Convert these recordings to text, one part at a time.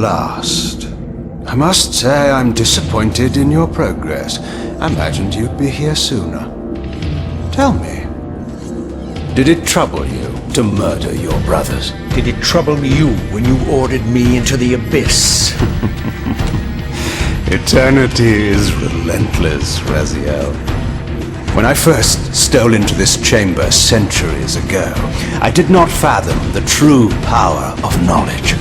last. I must say I'm disappointed in your progress. I imagined you'd be here sooner. Tell me, did it trouble you to murder your brothers? Did it trouble you when you ordered me into the abyss? Eternity is relentless, Raziel. When I first stole into this chamber centuries ago, I did not fathom the true power of knowledge.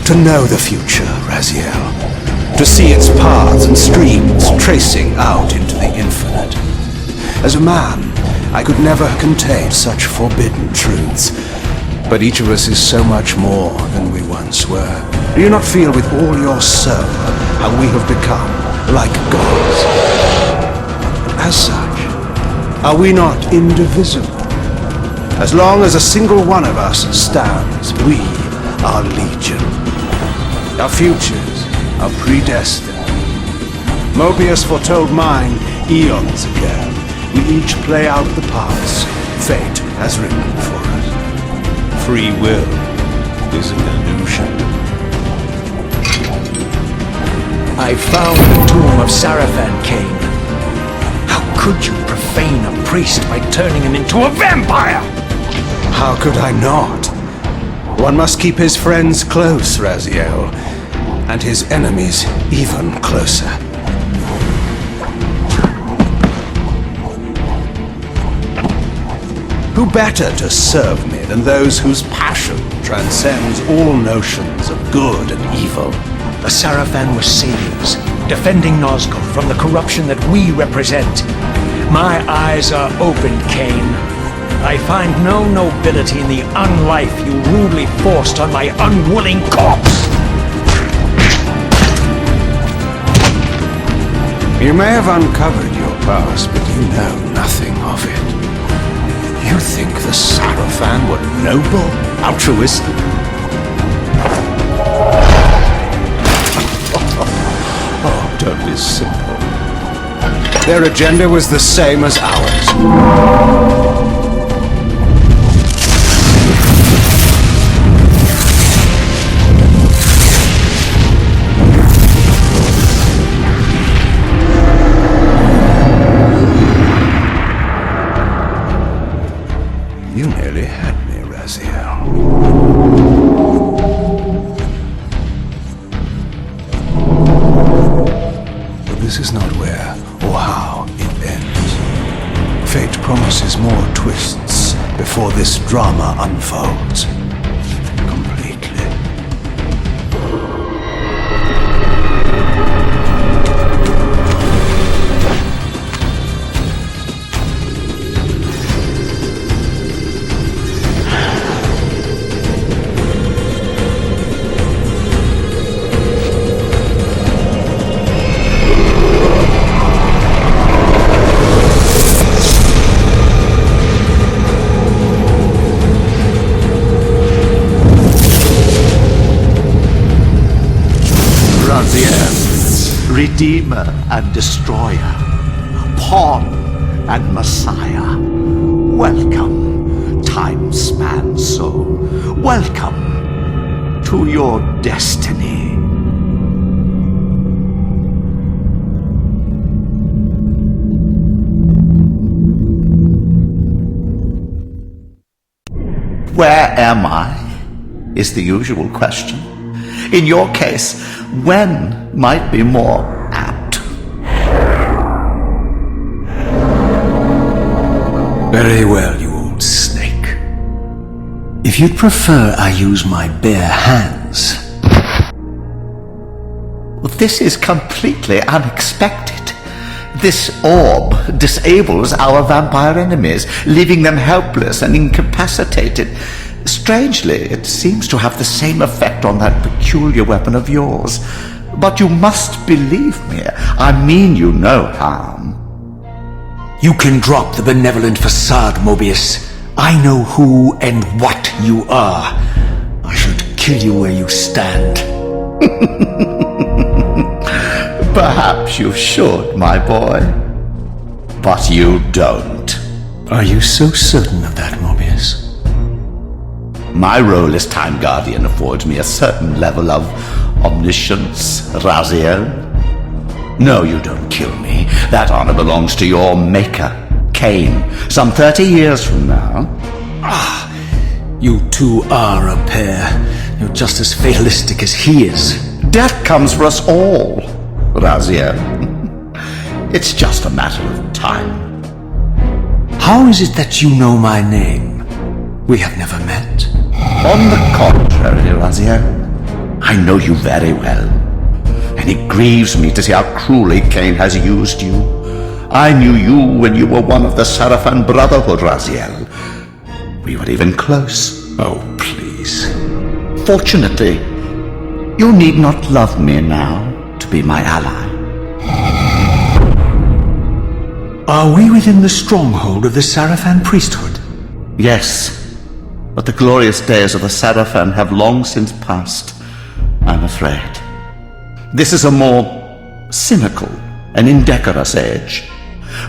To know the future, Raziel. To see its paths and streams tracing out into the infinite. As a man, I could never contain such forbidden truths. But each of us is so much more than we once were. Do you not feel with all your soul how we have become like gods? As such, are we not indivisible? As long as a single one of us stands, we are legion. Our futures are predestined. Mobius foretold mine eons ago. We each play out the parts fate has written for us. Free will is an illusion. I found the tomb of Sarafan, Kain. How could you profane a priest by turning him into a vampire? How could I not? One must keep his friends close, Raziel, and his enemies even closer. Who better to serve me than those whose passion transcends all notions of good and evil? The Sarafan were saviors, defending Nazgul from the corruption that we represent. My eyes are open, Kain. I find no nobility in the unlife you rudely forced on my unwilling corpse. You may have uncovered your past, but you know nothing of it. You think the Sarafan were noble, altruistic? Oh, don't be simple. Their agenda was the same as ours. You nearly had me, Raziel. But this is not where or how it ends. Fate promises more twists before this drama unfolds completely. Redeemer and Destroyer, Pawn and Messiah. Welcome, time-span soul. Welcome to your destiny. Where am I? Is the usual question. In your case, when might be more apt. Very well, you old snake. If you'd prefer I use my bare hands. Well, this is completely unexpected. This orb disables our vampire enemies, leaving them helpless and incapacitated. Strangely, it seems to have the same effect on that peculiar weapon of yours. But you must believe me. I mean you no harm. You can drop the benevolent facade, Mobius. I know who and what you are. I should kill you where you stand. Perhaps you should, my boy. But you don't. Are you so certain of that, Mobius? My role as Time Guardian affords me a certain level of omniscience, Raziel. No, you don't kill me. That honor belongs to your maker, Kain, some 30 years from now. You two are a pair. You're just as fatalistic as he is. Death comes for us all, Raziel. It's just a matter of time. How is it that you know my name? We have never met. On the contrary, Raziel, I know you very well. And it grieves me to see how cruelly Kain has used you. I knew you when you were one of the Sarafan Brotherhood, Raziel. We were even close. Oh, please. Fortunately, you need not love me now to be my ally. Are we within the stronghold of the Sarafan priesthood? Yes, but the glorious days of the Sarafan have long since passed, I'm afraid. This is a more cynical and indecorous age.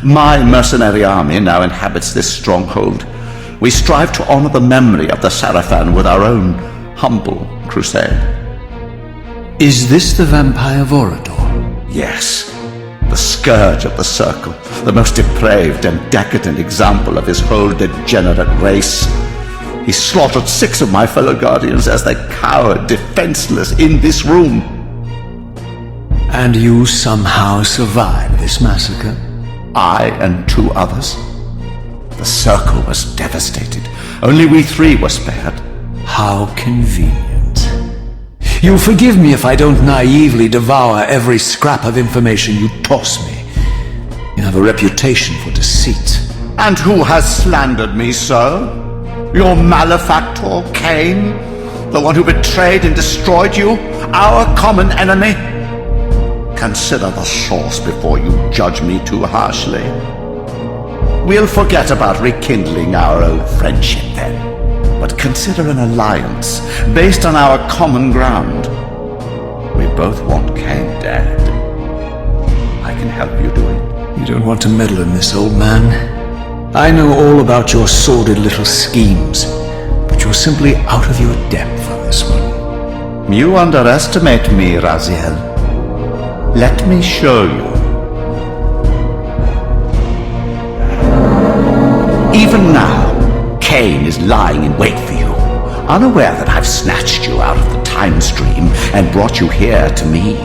My mercenary army now inhabits this stronghold. We strive to honor the memory of the Sarafan with our own humble crusade. Is this the vampire Vorador? Yes, the scourge of the Circle, the most depraved and decadent example of his whole degenerate race. He slaughtered 6 of my fellow Guardians as they cowered defenseless in this room. And you somehow survived this massacre? I and 2 others. The Circle was devastated. Only we 3 were spared. How convenient. You'll forgive me if I don't naively devour every scrap of information you toss me. You have a reputation for deceit. And who has slandered me so? Your malefactor, Kain? The one who betrayed and destroyed you? Our common enemy? Consider the source before you judge me too harshly. We'll forget about rekindling our old friendship then. But consider an alliance based on our common ground. We both want Kain dead. I can help you do it. You don't want to meddle in this, old man. I know all about your sordid little schemes, but you're simply out of your depth on this one. You underestimate me, Raziel. Let me show you. Even now, Kain is lying in wait for you, unaware that I've snatched you out of the time stream and brought you here to me.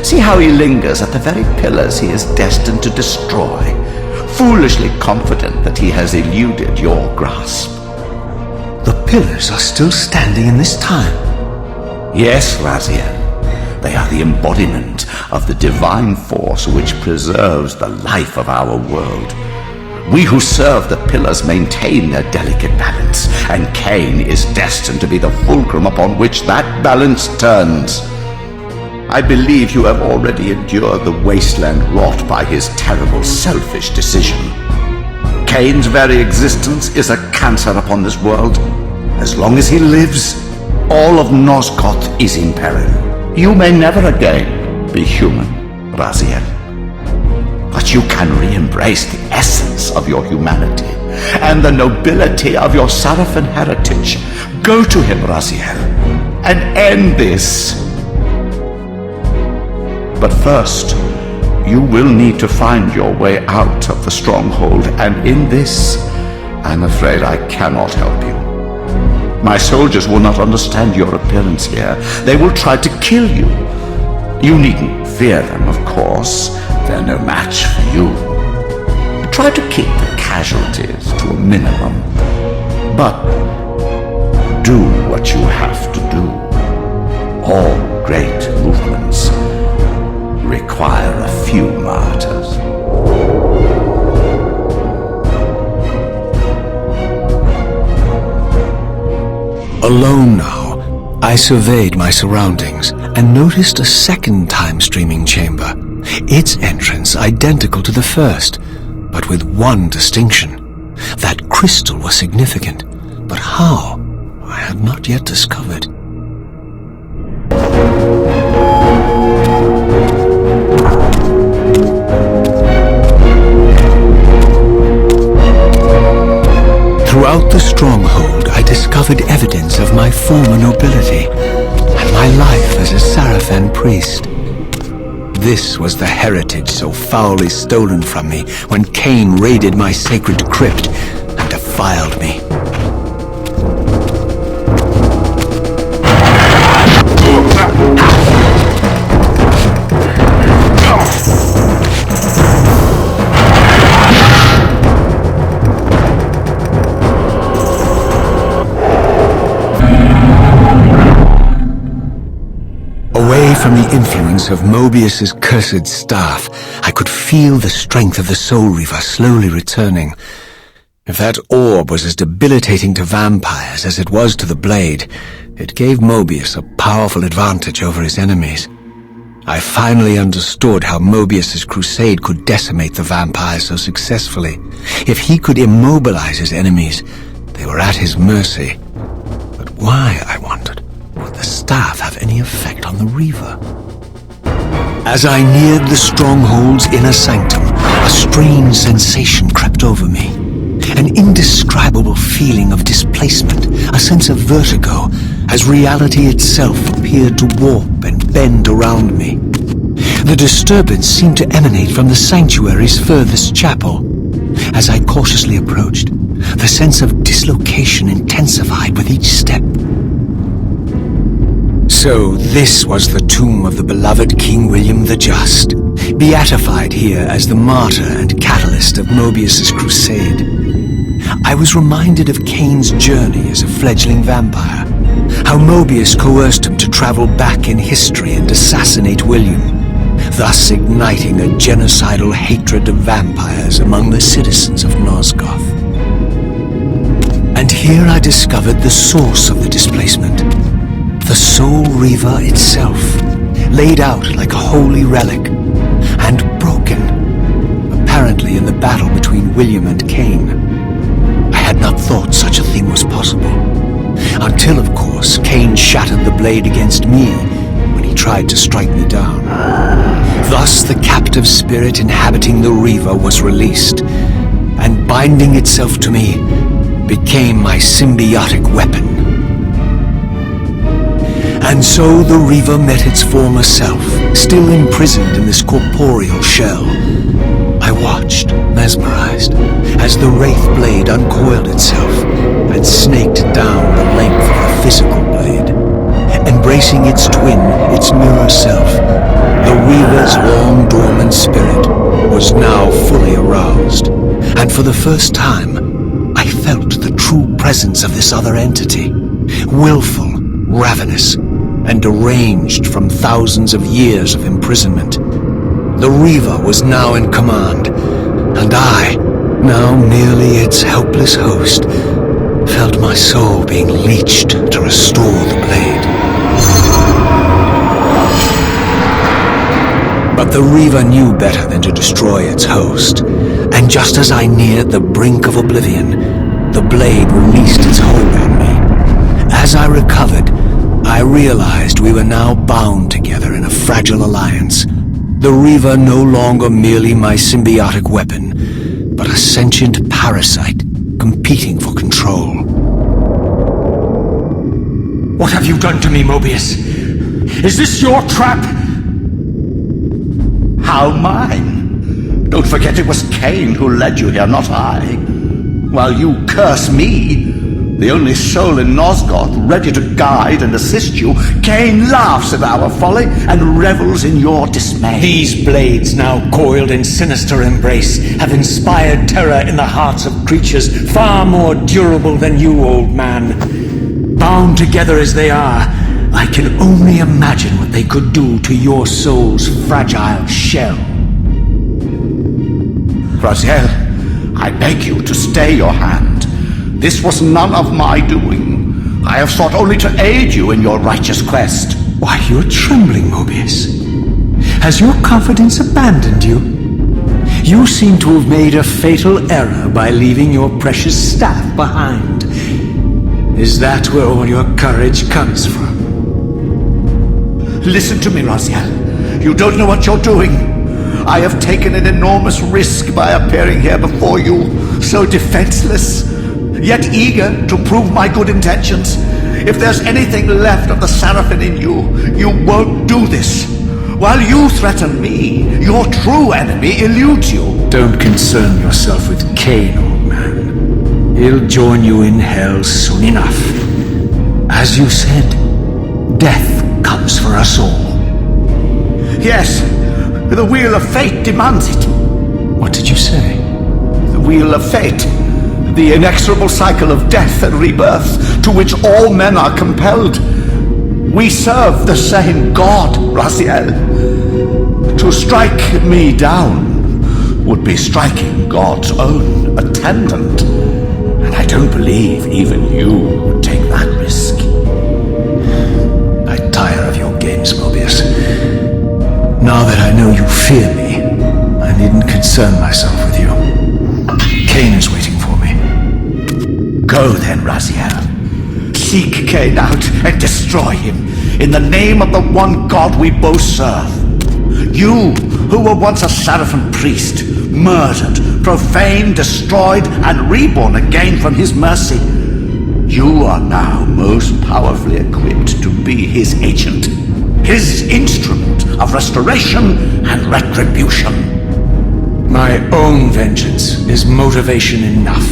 See how he lingers at the very pillars he is destined to destroy, foolishly confident that he has eluded your grasp. The pillars are still standing in this time. Yes, Raziel. They are the embodiment of the divine force which preserves the life of our world. We who serve the pillars maintain their delicate balance, and Kain is destined to be the fulcrum upon which that balance turns. I believe you have already endured the wasteland wrought by his terrible, selfish decision. Kain's very existence is a cancer upon this world. As long as he lives, all of Nosgoth is in peril. You may never again be human, Raziel. But you can re-embrace the essence of your humanity and the nobility of your Sarafan heritage. Go to him, Raziel, and end this. But first, you will need to find your way out of the stronghold, and in this, I'm afraid I cannot help you. My soldiers will not understand your appearance here. They will try to kill you. You needn't fear them, of course. They're no match for you. Try to keep the casualties to a minimum. But do what you have to do. All great movements require a few martyrs. Alone now, I surveyed my surroundings and noticed a second time-streaming chamber. Its entrance identical to the first, but with one distinction. That crystal was significant, but how, I had not yet discovered. Throughout the stronghold, I discovered evidence of my former nobility and my life as a Sarafan priest. This was the heritage so foully stolen from me when Kain raided my sacred crypt and defiled me. Away from the influence of Mobius's cursed staff, I could feel the strength of the Soul Reaver slowly returning. If that orb was as debilitating to vampires as it was to the blade, it gave Mobius a powerful advantage over his enemies. I finally understood how Mobius's crusade could decimate the vampires so successfully. If he could immobilize his enemies, they were at his mercy. But why, I wondered, would the staff have any effect on the Reaver? As I neared the stronghold's inner sanctum, a strange sensation crept over me. An indescribable feeling of displacement, a sense of vertigo, as reality itself appeared to warp and bend around me. The disturbance seemed to emanate from the sanctuary's furthest chapel. As I cautiously approached, the sense of dislocation intensified with each step. So this was the tomb of the beloved King William the Just, beatified here as the martyr and catalyst of Mobius's crusade. I was reminded of Kain's journey as a fledgling vampire, how Mobius coerced him to travel back in history and assassinate William, thus igniting a genocidal hatred of vampires among the citizens of Nosgoth. And here I discovered the source of the displacement. The Soul Reaver itself, laid out like a holy relic, and broken, apparently in the battle between William and Kain. I had not thought such a thing was possible, until, of course, Kain shattered the blade against me when he tried to strike me down. Thus the captive spirit inhabiting the Reaver was released, and binding itself to me, became my symbiotic weapon. And so the Reaver met its former self, still imprisoned in this corporeal shell. I watched, mesmerized, as the Wraith blade uncoiled itself and snaked down the length of the physical blade. Embracing its twin, its mirror self, the Reaver's long-dormant spirit was now fully aroused. And for the first time, I felt the true presence of this other entity, willful, ravenous, and deranged from thousands of years of imprisonment. The Reaver was now in command, and I, now merely its helpless host, felt my soul being leeched to restore the blade. But the Reaver knew better than to destroy its host, and just as I neared the brink of oblivion, the blade released its hold on me. As I recovered, I realized we were now bound together in a fragile alliance. The Reaver no longer merely my symbiotic weapon, but a sentient parasite competing for control. What have you done to me, Mobius? Is this your trap? How mine? Don't forget it was Kain who led you here, not I. While you curse me, the only soul in Nosgoth ready to guide and assist you, Kain laughs at our folly and revels in your dismay. These blades, now coiled in sinister embrace, have inspired terror in the hearts of creatures far more durable than you, old man. Bound together as they are, I can only imagine what they could do to your soul's fragile shell. Raziel, I beg you to stay your hand. This was none of my doing. I have sought only to aid you in your righteous quest. Why, you're trembling, Mobius. Has your confidence abandoned you? You seem to have made a fatal error by leaving your precious staff behind. Is that where all your courage comes from? Listen to me, Raziel. You don't know what you're doing. I have taken an enormous risk by appearing here before you, so defenseless. yet eager to prove my good intentions. If there's anything left of the Seraphim in you, you won't do this. While you threaten me, your true enemy eludes you. Don't concern yourself with Kain, old man. He'll join you in hell soon enough. As you said, death comes for us all. Yes, the wheel of fate demands it. What did you say? The wheel of fate. The inexorable cycle of death and rebirth to which all men are compelled. We serve the same God, Raziel. To strike me down would be striking God's own attendant. And I don't believe even you would take that risk. I tire of your games, Mobius. Now that I know you fear me, I needn't concern myself with you. Kain is waiting for me. Go then, Raziel. Seek Kain out and destroy him in the name of the one God we both serve. You, who were once a Seraphim priest, murdered, profaned, destroyed, and reborn again from his mercy, you are now most powerfully equipped to be his agent, his instrument of restoration and retribution. My own vengeance is motivation enough.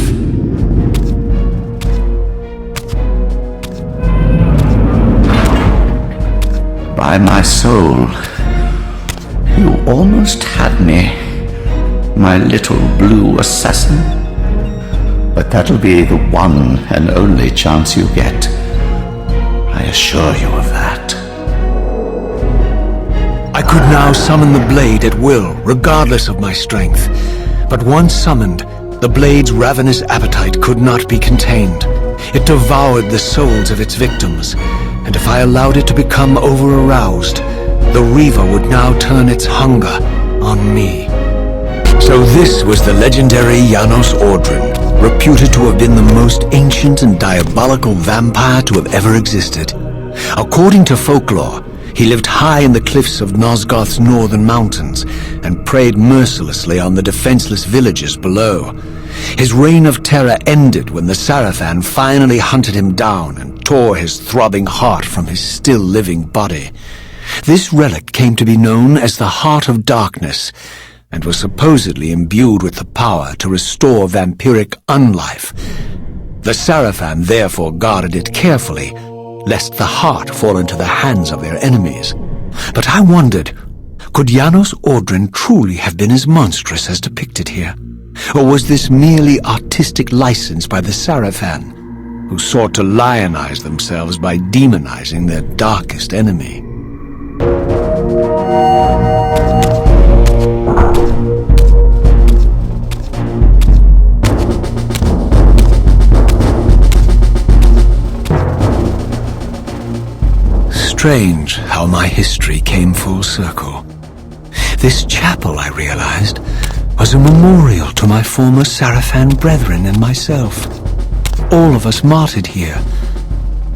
By my soul, you almost had me, my little blue assassin. But that'll be the one and only chance you get. I assure you of that. I could now summon the blade at will, regardless of my strength. But once summoned, the blade's ravenous appetite could not be contained. It devoured the souls of its victims, and if I allowed it to become over-aroused, the Reaver would now turn its hunger on me. So this was the legendary Janos Ordrin, reputed to have been the most ancient and diabolical vampire to have ever existed. According to folklore, he lived high in the cliffs of Nosgoth's northern mountains and preyed mercilessly on the defenseless villages below. His reign of terror ended when the Seraphim finally hunted him down and tore his throbbing heart from his still-living body. This relic came to be known as the Heart of Darkness, and was supposedly imbued with the power to restore vampiric unlife. The Seraphim therefore guarded it carefully, lest the heart fall into the hands of their enemies. But I wondered, could Janos Ordrin truly have been as monstrous as depicted here? Or was this merely artistic license by the Seraphim, who sought to lionize themselves by demonizing their darkest enemy? Strange how my history came full circle. This chapel, I realized, was a memorial to my former Seraphim brethren and myself. All of us martyred here,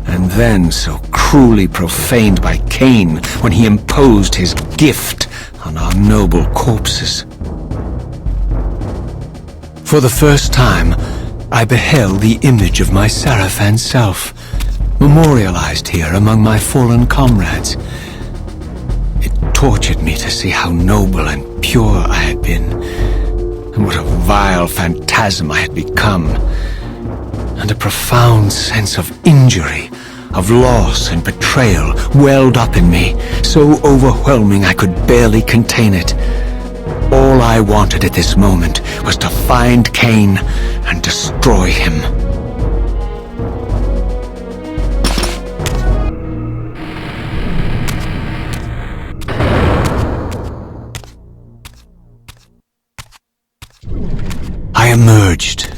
and then so cruelly profaned by Kain when he imposed his gift on our noble corpses. For the first time, I beheld the image of my Seraphim self, memorialized here among my fallen comrades. It tortured me to see how noble and pure I had been, and what a vile phantasm I had become, and a profound sense of injury, of loss and betrayal welled up in me, so overwhelming I could barely contain it. All I wanted at this moment was to find Kain and destroy him. I emerged,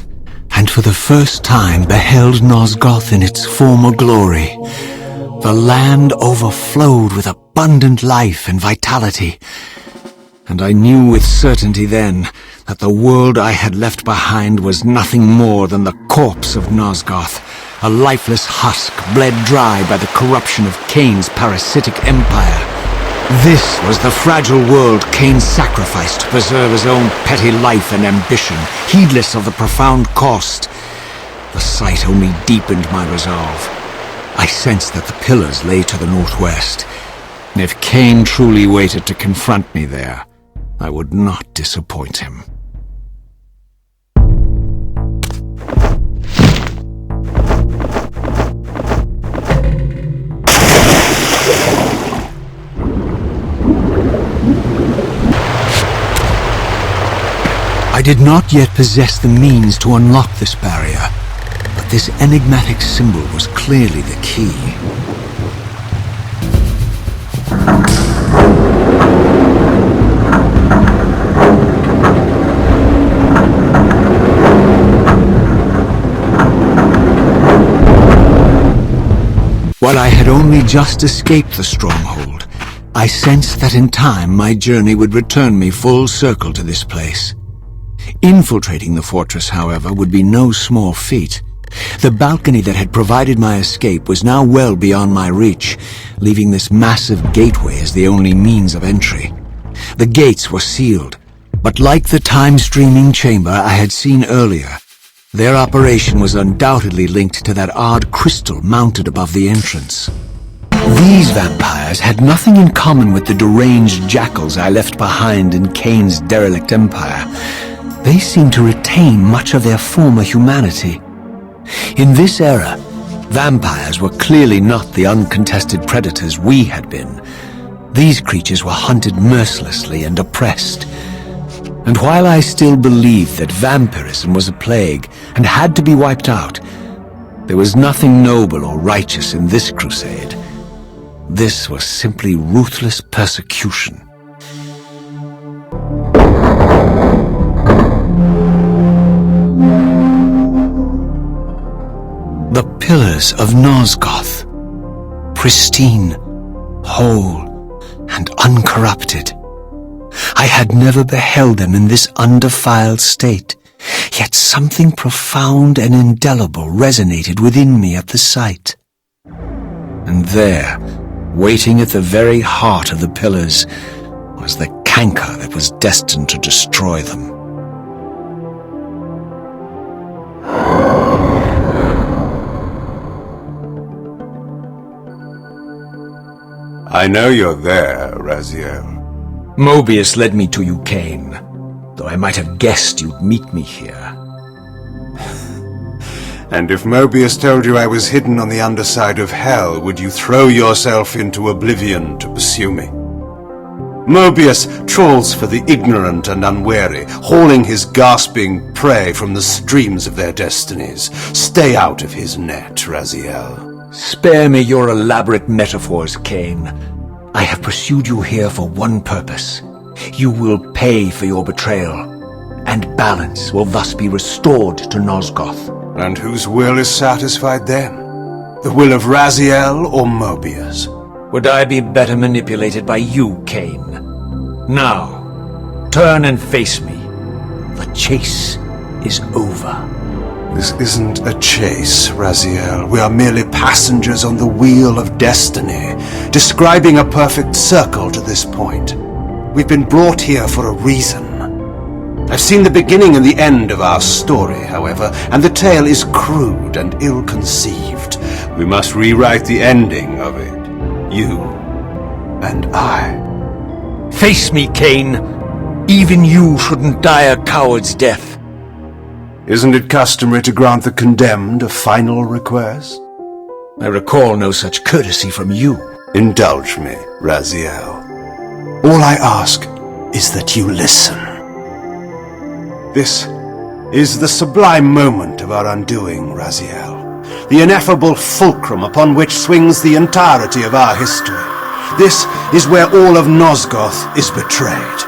and for the first time beheld Nosgoth in its former glory. The land overflowed with abundant life and vitality, and I knew with certainty then that the world I had left behind was nothing more than the corpse of Nosgoth, a lifeless husk bled dry by the corruption of Kain's parasitic empire. This was the fragile world Kain sacrificed to preserve his own petty life and ambition, heedless of the profound cost. The sight only deepened my resolve. I sensed that the pillars lay to the northwest, and if Kain truly waited to confront me there, I would not disappoint him. I did not yet possess the means to unlock this barrier, but this enigmatic symbol was clearly the key. While I had only just escaped the stronghold, I sensed that in time my journey would return me full circle to this place. Infiltrating the fortress, however, would be no small feat. The balcony that had provided my escape was now well beyond my reach, leaving this massive gateway as the only means of entry. The gates were sealed, but like the time-streaming chamber I had seen earlier, their operation was undoubtedly linked to that odd crystal mounted above the entrance. These vampires had nothing in common with the deranged jackals I left behind in Kain's derelict empire. They seemed to retain much of their former humanity. In this era, vampires were clearly not the uncontested predators we had been. These creatures were hunted mercilessly and oppressed. And while I still believed that vampirism was a plague and had to be wiped out, there was nothing noble or righteous in this crusade. This was simply ruthless persecution. The pillars of Nosgoth, pristine, whole, and uncorrupted. I had never beheld them in this undefiled state, yet something profound and indelible resonated within me at the sight. And there, waiting at the very heart of the pillars, was the canker that was destined to destroy them. I know you're there, Raziel. Mobius led me to you, Kain, though I might have guessed you'd meet me here. And if Mobius told you I was hidden on the underside of hell, would you throw yourself into oblivion to pursue me? Mobius trawls for the ignorant and unwary, hauling his gasping prey from the streams of their destinies. Stay out of his net, Raziel. Spare me your elaborate metaphors, Kain. I have pursued you here for one purpose. You will pay for your betrayal, and balance will thus be restored to Nosgoth. And whose will is satisfied then? The will of Raziel or Mobius? Would I be better manipulated by you, Kain? Now, turn and face me. The chase is over. This isn't a chase, Raziel. We are merely passengers on the wheel of destiny, describing a perfect circle to this point. We've been brought here for a reason. I've seen the beginning and the end of our story, however, and the tale is crude and ill-conceived. We must rewrite the ending of it. You and I. Face me, Kain. Even you shouldn't die a coward's death. Isn't it customary to grant the condemned a final request? I recall no such courtesy from you. Indulge me, Raziel. All I ask is that you listen. This is the sublime moment of our undoing, Raziel. The ineffable fulcrum upon which swings the entirety of our history. This is where all of Nosgoth is betrayed.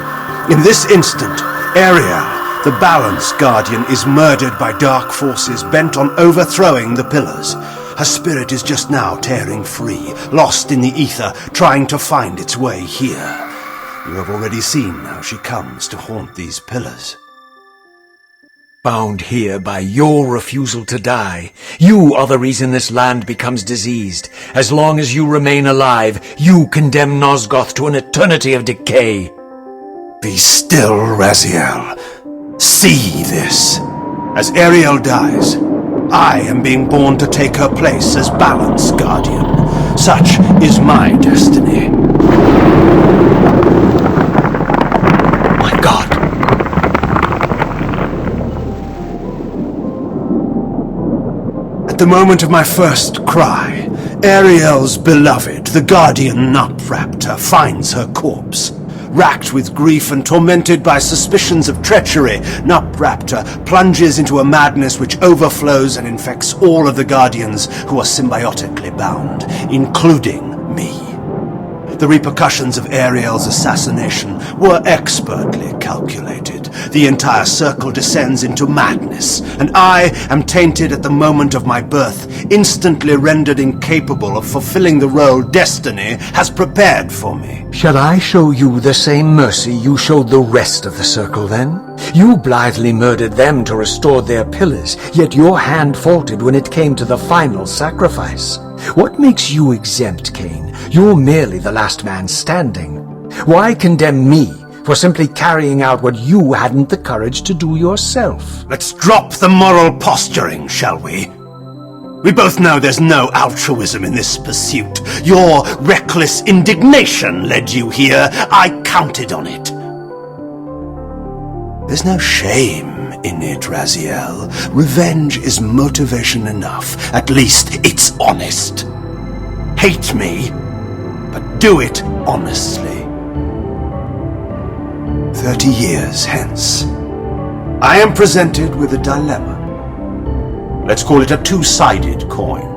In this instant, Ariel, the Balance Guardian, is murdered by dark forces bent on overthrowing the pillars. Her spirit is just now tearing free, lost in the ether, trying to find its way here. You have already seen how she comes to haunt these pillars. Bound here by your refusal to die. You are the reason this land becomes diseased. As long as you remain alive, you condemn Nosgoth to an eternity of decay. Be still, Raziel. See this. As Ariel dies, I am being born to take her place as Balance Guardian. Such is my destiny. My God! At the moment of my first cry, Ariel's beloved, the Guardian Nutraptor, finds her corpse. Racked with grief and tormented by suspicions of treachery, Nutraptor plunges into a madness which overflows and infects all of the Guardians who are symbiotically bound, including me. The repercussions of Ariel's assassination were expertly calculated. The entire circle descends into madness, and I am tainted at the moment of my birth, instantly rendered incapable of fulfilling the role destiny has prepared for me. Shall I show you the same mercy you showed the rest of the circle, then? You blithely murdered them to restore their pillars, yet your hand faltered when it came to the final sacrifice. What makes you exempt, Kain? You're merely the last man standing. Why condemn me for simply carrying out what you hadn't the courage to do yourself? Let's drop the moral posturing, shall we? We both know there's no altruism in this pursuit. Your reckless indignation led you here. I counted on it. There's no shame in it, Raziel. Revenge is motivation enough. At least it's honest. Hate me, but do it honestly. 30 years hence, I am presented with a dilemma. Let's call it a two-sided coin.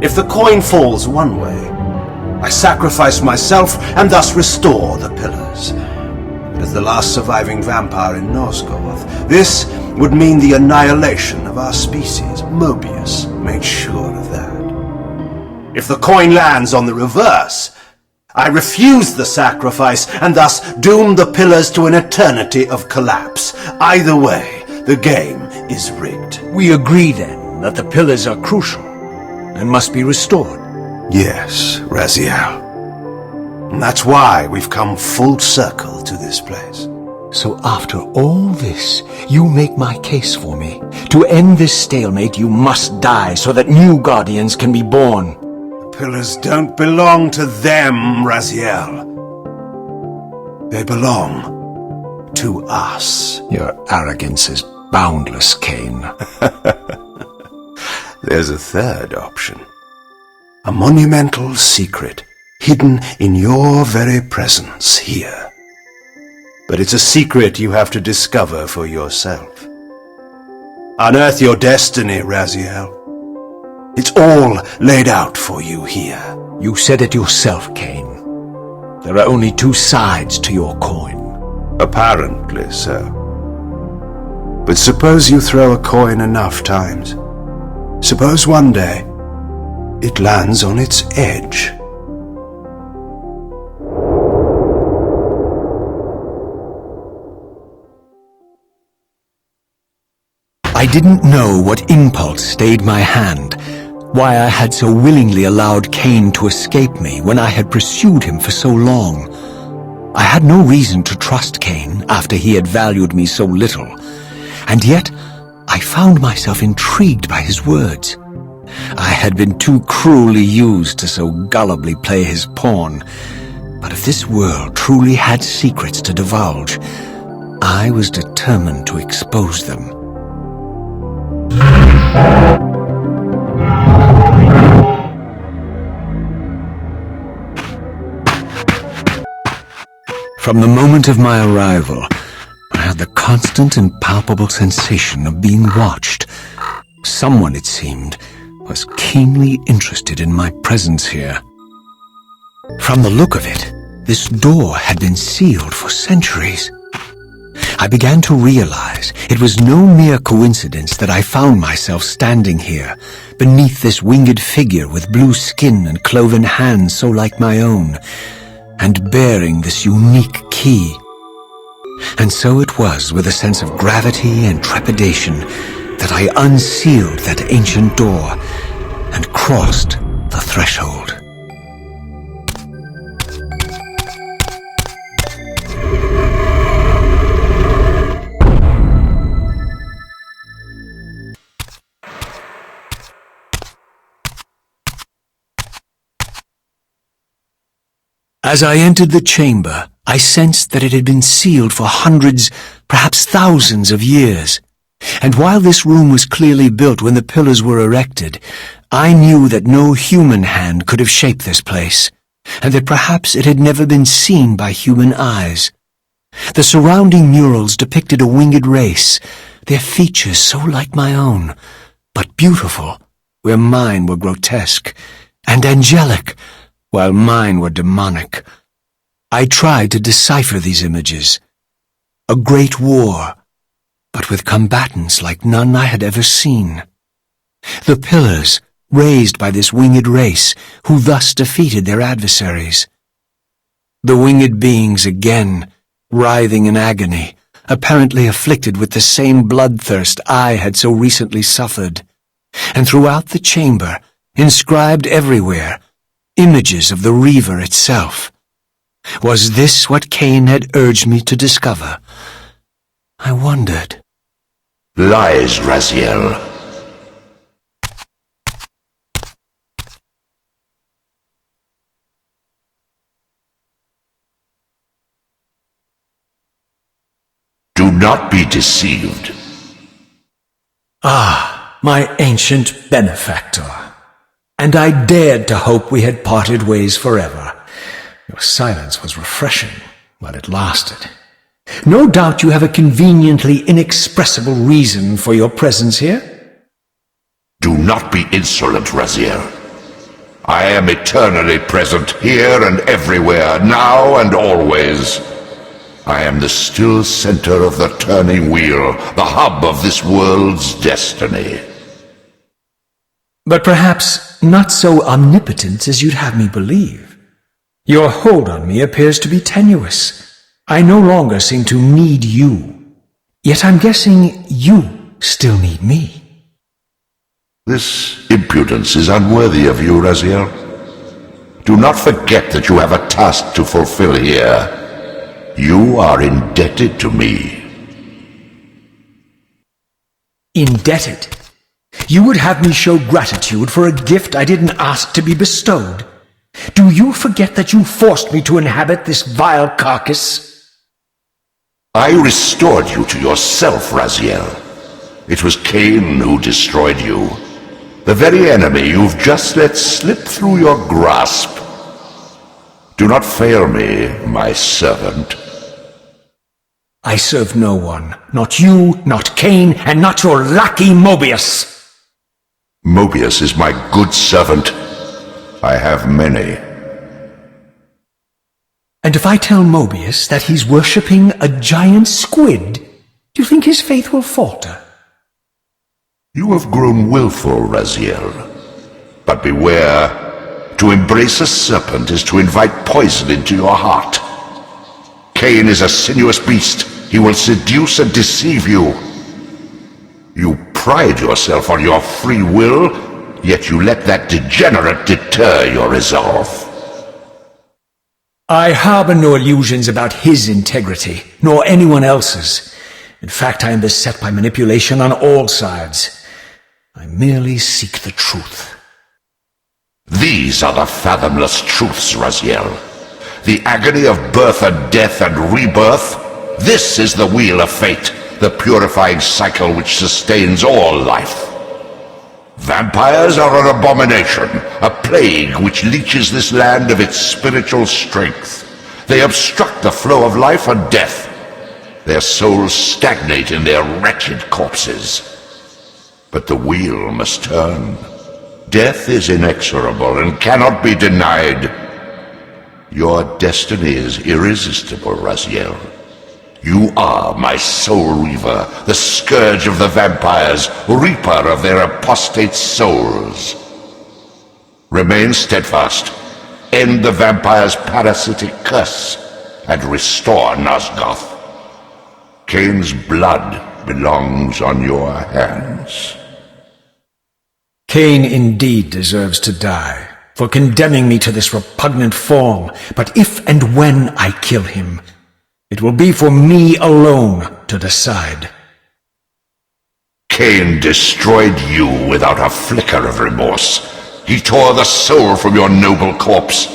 If the coin falls one way, I sacrifice myself and thus restore the pillars. As the last surviving vampire in Nosgoth, this would mean the annihilation of our species. Mobius made sure of that. If the coin lands on the reverse, I refuse the sacrifice and thus doom the pillars to an eternity of collapse. Either way, the game is rigged. We agree, then, that the pillars are crucial and must be restored. Yes, Raziel. And that's why we've come full circle to this place. So after all this, you make my case for me. To end this stalemate, you must die so that new Guardians can be born. The pillars don't belong to them, Raziel. They belong to us. Your arrogance is boundless, Kain. There's a third option. A monumental secret hidden in your very presence here. But it's a secret you have to discover for yourself. Unearth your destiny, Raziel. It's all laid out for you here. You said it yourself, Kain. There are only two sides to your coin. Apparently so. But suppose you throw a coin enough times. Suppose one day it lands on its edge. I didn't know what impulse stayed my hand, why I had so willingly allowed Kain to escape me when I had pursued him for so long. I had no reason to trust Kain after he had valued me so little, and yet I found myself intrigued by his words. I had been too cruelly used to so gullibly play his pawn, but if this world truly had secrets to divulge, I was determined to expose them. From the moment of my arrival, I had the constant and palpable sensation of being watched. Someone, it seemed, was keenly interested in my presence here. From the look of it, this door had been sealed for centuries. I began to realize it was no mere coincidence that I found myself standing here, beneath this winged figure with blue skin and cloven hands so like my own, and bearing this unique key. And so it was with a sense of gravity and trepidation that I unsealed that ancient door and crossed the threshold. As I entered the chamber, I sensed that it had been sealed for hundreds, perhaps thousands of years. And while this room was clearly built when the pillars were erected, I knew that no human hand could have shaped this place, and that perhaps it had never been seen by human eyes. The surrounding murals depicted a winged race, their features so like my own, but beautiful, where mine were grotesque, and angelic, while mine were demonic. I tried to decipher these images. A great war, but with combatants like none I had ever seen. The pillars, raised by this winged race, who thus defeated their adversaries. The winged beings again, writhing in agony, apparently afflicted with the same bloodthirst I had so recently suffered. And throughout the chamber, inscribed everywhere, images of the Reaver itself. Was this what Kain had urged me to discover? I wondered. Lies, Raziel. Do not be deceived. Ah, my ancient benefactor. And I dared to hope we had parted ways forever. Your silence was refreshing while it lasted. No doubt you have a conveniently inexpressible reason for your presence here. Do not be insolent, Raziel. I am eternally present here and everywhere, now and always. I am the still center of the turning wheel, the hub of this world's destiny. But perhaps not so omnipotent as you'd have me believe. Your hold on me appears to be tenuous. I no longer seem to need you. Yet I'm guessing you still need me. This impudence is unworthy of you, Raziel. Do not forget that you have a task to fulfill here. You are indebted to me. Indebted? You would have me show gratitude for a gift I didn't ask to be bestowed. Do you forget that you forced me to inhabit this vile carcass? I restored you to yourself, Raziel. It was Kain who destroyed you. The very enemy you've just let slip through your grasp. Do not fail me, my servant. I serve no one. Not you, not Kain, and not your lackey Mobius. Mobius is my good servant. I have many. And if I tell Mobius that he's worshipping a giant squid, do you think his faith will falter? You have grown willful, Raziel. But beware. To embrace a serpent is to invite poison into your heart. Kain is a sinuous beast. He will seduce and deceive you. You pride yourself on your free will, yet you let that degenerate deter your resolve. I harbor no illusions about his integrity, nor anyone else's. In fact, I am beset by manipulation on all sides. I merely seek the truth. These are the fathomless truths, Raziel. The agony of birth and death and rebirth. This is the wheel of fate, the purifying cycle which sustains all life. Vampires are an abomination, a plague which leeches this land of its spiritual strength. They obstruct the flow of life and death. Their souls stagnate in their wretched corpses. But the wheel must turn. Death is inexorable and cannot be denied. Your destiny is irresistible, Raziel. You are my soul reaver, the scourge of the vampires, reaper of their apostate souls. Remain steadfast, end the vampire's parasitic curse, and restore Nosgoth. Kain's blood belongs on your hands. Kain indeed deserves to die for condemning me to this repugnant form, but if and when I kill him, it will be for me alone to decide. Kain destroyed you without a flicker of remorse. He tore the soul from your noble corpse.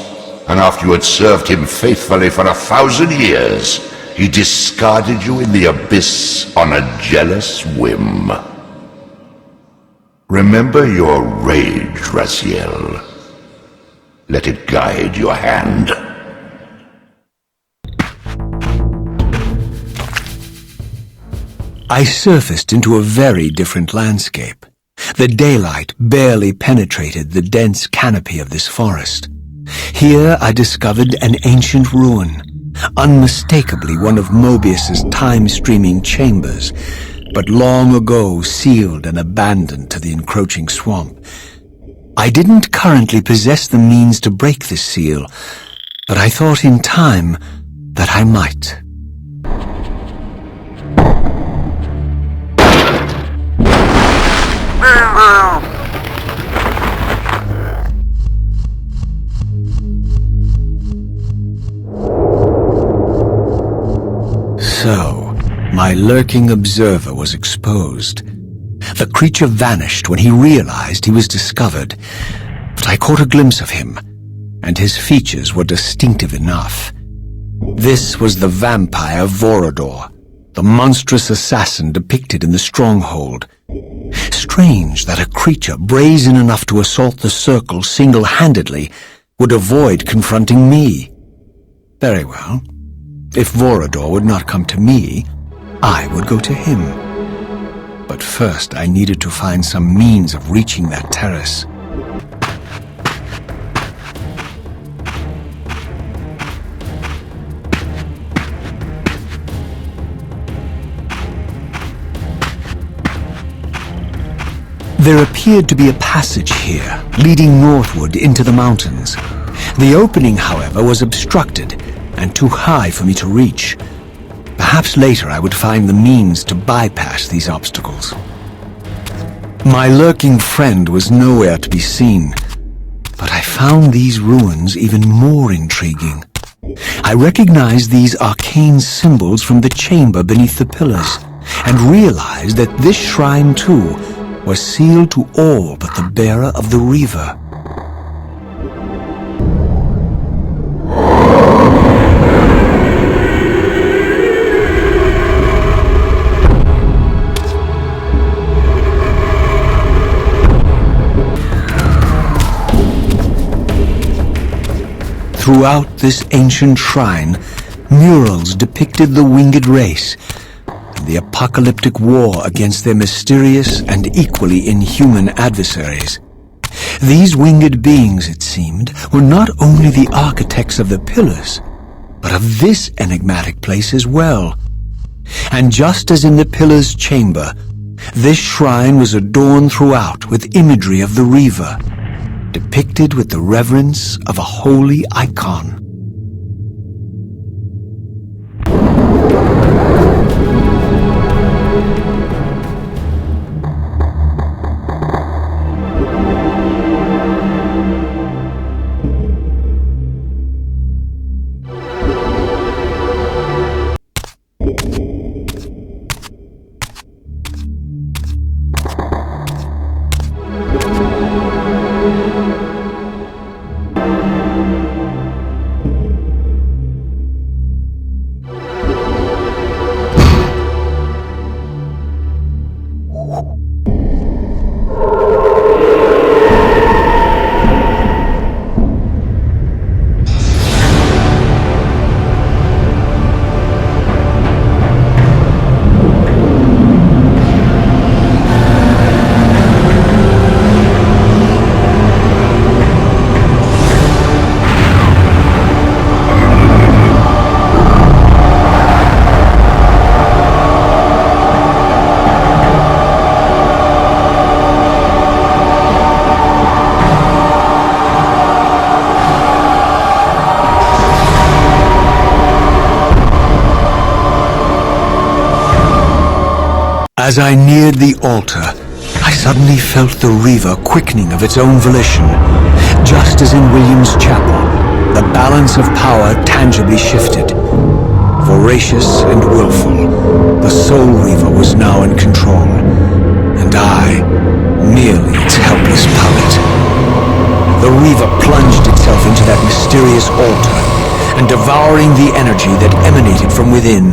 and after you had served him faithfully for 1,000 years, he discarded you in the abyss on a jealous whim. Remember your rage, Raziel. Let it guide your hand. I surfaced into a very different landscape. The daylight barely penetrated the dense canopy of this forest. Here I discovered an ancient ruin, unmistakably one of Mobius's time-streaming chambers, but long ago sealed and abandoned to the encroaching swamp. I didn't currently possess the means to break this seal, but I thought in time that I might. So, my lurking observer was exposed. The creature vanished when he realized he was discovered, but I caught a glimpse of him, and his features were distinctive enough. This was the vampire Vorador, the monstrous assassin depicted in the stronghold. Strange that a creature brazen enough to assault the circle single-handedly would avoid confronting me. Very well. If Vorador would not come to me, I would go to him. But first I needed to find some means of reaching that terrace. There appeared to be a passage here, leading northward into the mountains. The opening, however, was obstructed and too high for me to reach. Perhaps later I would find the means to bypass these obstacles. My lurking friend was nowhere to be seen, but I found these ruins even more intriguing. I recognized these arcane symbols from the chamber beneath the pillars, and realized that this shrine, too, was sealed to all but the bearer of the Reaver. Throughout this ancient shrine, murals depicted the winged race and the apocalyptic war against their mysterious and equally inhuman adversaries. These winged beings, it seemed, were not only the architects of the pillars, but of this enigmatic place as well. And just as in the pillars' chamber, this shrine was adorned throughout with imagery of the Reaver, depicted with the reverence of a holy icon. As I neared the altar, I suddenly felt the Reaver quickening of its own volition. Just as in William's chapel, the balance of power tangibly shifted. Voracious and willful, the Soul Reaver was now in control, and I, merely its helpless puppet. The Reaver plunged itself into that mysterious mysterious altar, and devouring the energy that emanated from within,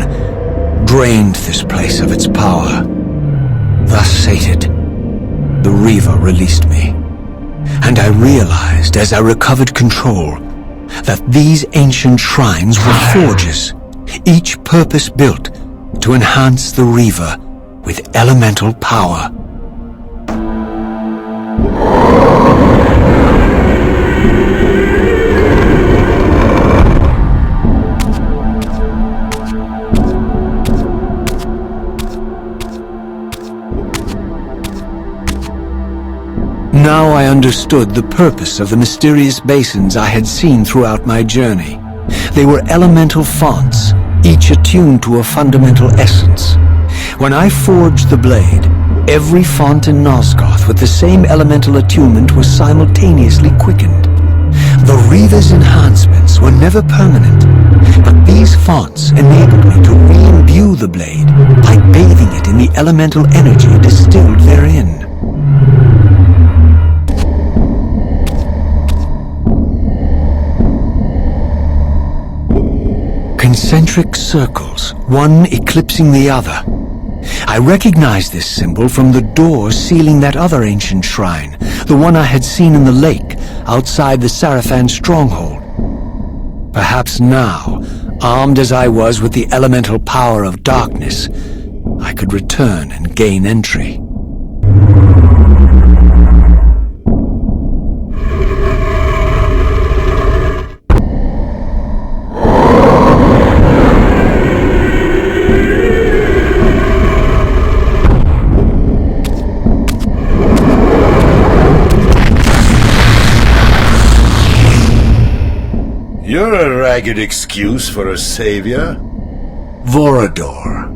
drained this place of its power. Thus sated, the Reaver released me, and I realized as I recovered control that these ancient shrines were forges, each purpose-built to enhance the Reaver with elemental power. Now I understood the purpose of the mysterious basins I had seen throughout my journey. They were elemental fonts, each attuned to a fundamental essence. When I forged the blade, every font in Nosgoth with the same elemental attunement was simultaneously quickened. The Reaver's enhancements were never permanent, but these fonts enabled me to re-imbue the blade by bathing it in the elemental energy distilled therein. Concentric circles, one eclipsing the other. I recognized this symbol from the door sealing that other ancient shrine, the one I had seen in the lake outside the Sarafan stronghold. Perhaps now, armed as I was with the elemental power of darkness, I could return and gain entry. You're a ragged excuse for a savior. Vorador.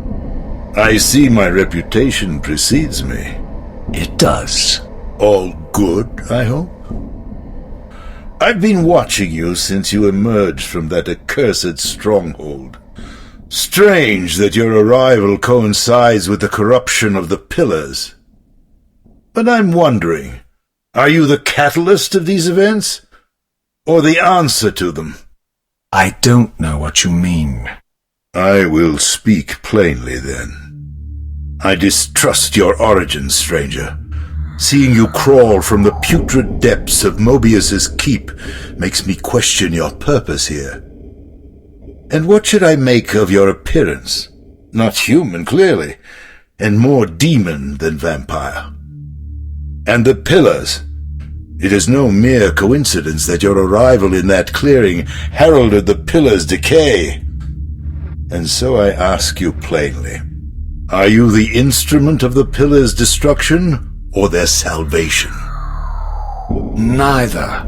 I see my reputation precedes me. It does. All good, I hope? I've been watching you since you emerged from that accursed stronghold. Strange that your arrival coincides with the corruption of the Pillars. But I'm wondering, are you the catalyst of these events? Or the answer to them? I don't know what you mean. I will speak plainly then. I distrust your origin, stranger. Seeing you crawl from the putrid depths of Mobius's keep makes me question your purpose here. And what should I make of your appearance? Not human, clearly, and more demon than vampire. And the Pillars. It is no mere coincidence that your arrival in that clearing heralded the Pillars' decay. And so I ask you plainly, are you the instrument of the Pillars' destruction or their salvation? Neither.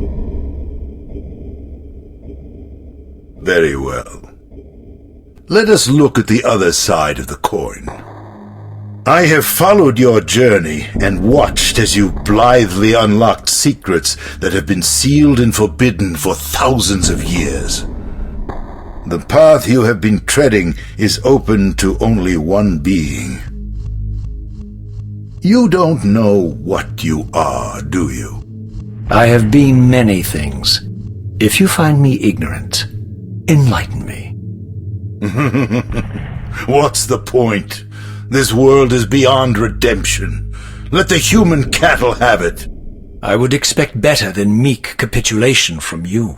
Very well. Let us look at the other side of the coin. I have followed your journey and watched as you blithely unlocked secrets that have been sealed and forbidden for thousands of years. The path you have been treading is open to only one being. You don't know what you are, do you? I have been many things. If you find me ignorant, enlighten me. What's the point? This world is beyond redemption. Let the human cattle have it. I would expect better than meek capitulation from you.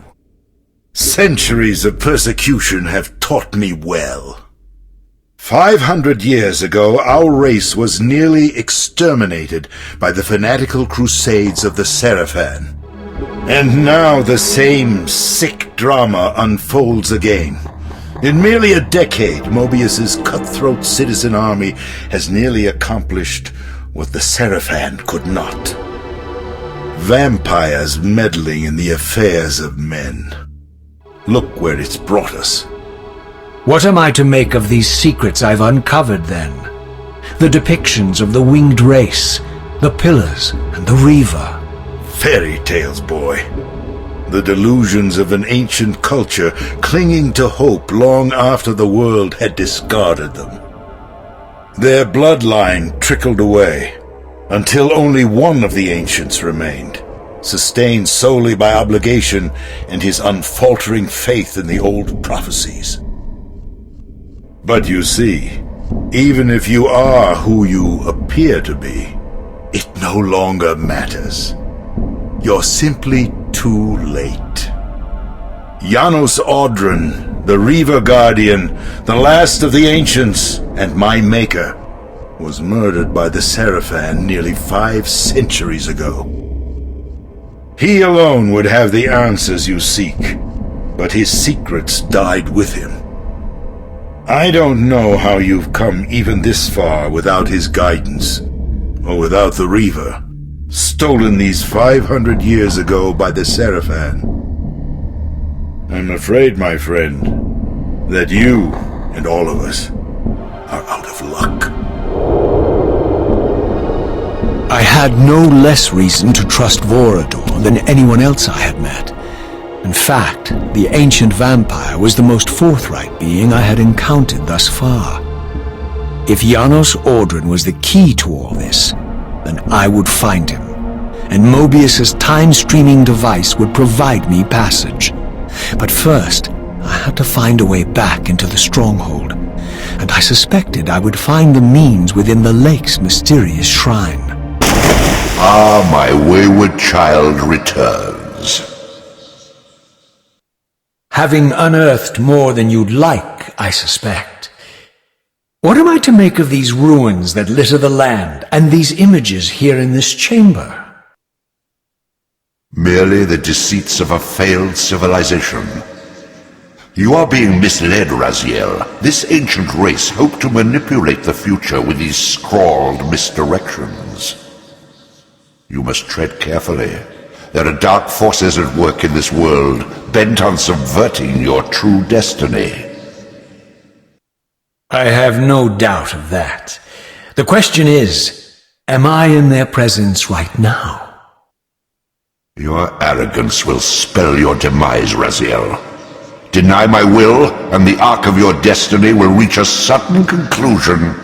Centuries of persecution have taught me well. 500 years ago, our race was nearly exterminated by the fanatical crusades of the Sarafan. And now the same sick drama unfolds again. In merely a decade, Mobius's cutthroat citizen army has nearly accomplished what the Sarafan could not. Vampires meddling in the affairs of men. Look where it's brought us. What am I to make of these secrets I've uncovered, then? The depictions of the winged race, the Pillars, and the Reaver. Fairy tales, boy. The delusions of an ancient culture clinging to hope long after the world had discarded them. Their bloodline trickled away, until only one of the ancients remained, sustained solely by obligation and his unfaltering faith in the old prophecies. But you see, even if you are who you appear to be, it no longer matters. You're simply too late. Janos Audron, the Reaver Guardian, the last of the Ancients, and my maker, was murdered by the Seraphan nearly 5 centuries ago. He alone would have the answers you seek, but his secrets died with him. I don't know how you've come even this far without his guidance, or without the Reaver, stolen these 500 years ago by the Seraphan. I'm afraid, my friend, that you and all of us are out of luck. I had no less reason to trust Vorador than anyone else I had met. In fact, the ancient vampire was the most forthright being I had encountered thus far. If Janos Audron was the key to all this, then I would find him, and Mobius's time-streaming device would provide me passage. But first, I had to find a way back into the stronghold, and I suspected I would find the means within the lake's mysterious shrine. Ah, my wayward child returns. Having unearthed more than you'd like, I suspect. What am I to make of these ruins that litter the land, and these images here in this chamber? Merely the deceits of a failed civilization. You are being misled, Raziel. This ancient race hoped to manipulate the future with these scrawled misdirections. You must tread carefully. There are dark forces at work in this world, bent on subverting your true destiny. I have no doubt of that. The question is, am I in their presence right now? Your arrogance will spell your demise, Raziel. Deny my will, and the arc of your destiny will reach a sudden conclusion.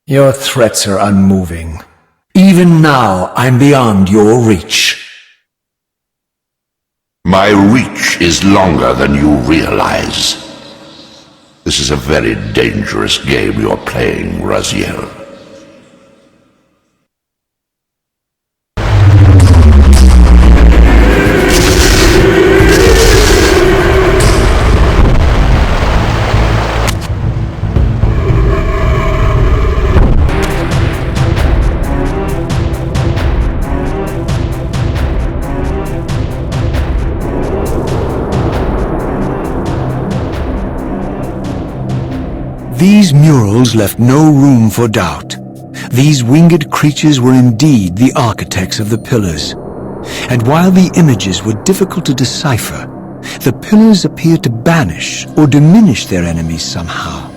Your threats are unmoving. Even now, I'm beyond your reach. My reach is longer than you realize. This is a very dangerous game you're playing, Raziel. These murals left no room for doubt. These winged creatures were indeed the architects of the pillars. And while the images were difficult to decipher, the pillars appeared to banish or diminish their enemies somehow.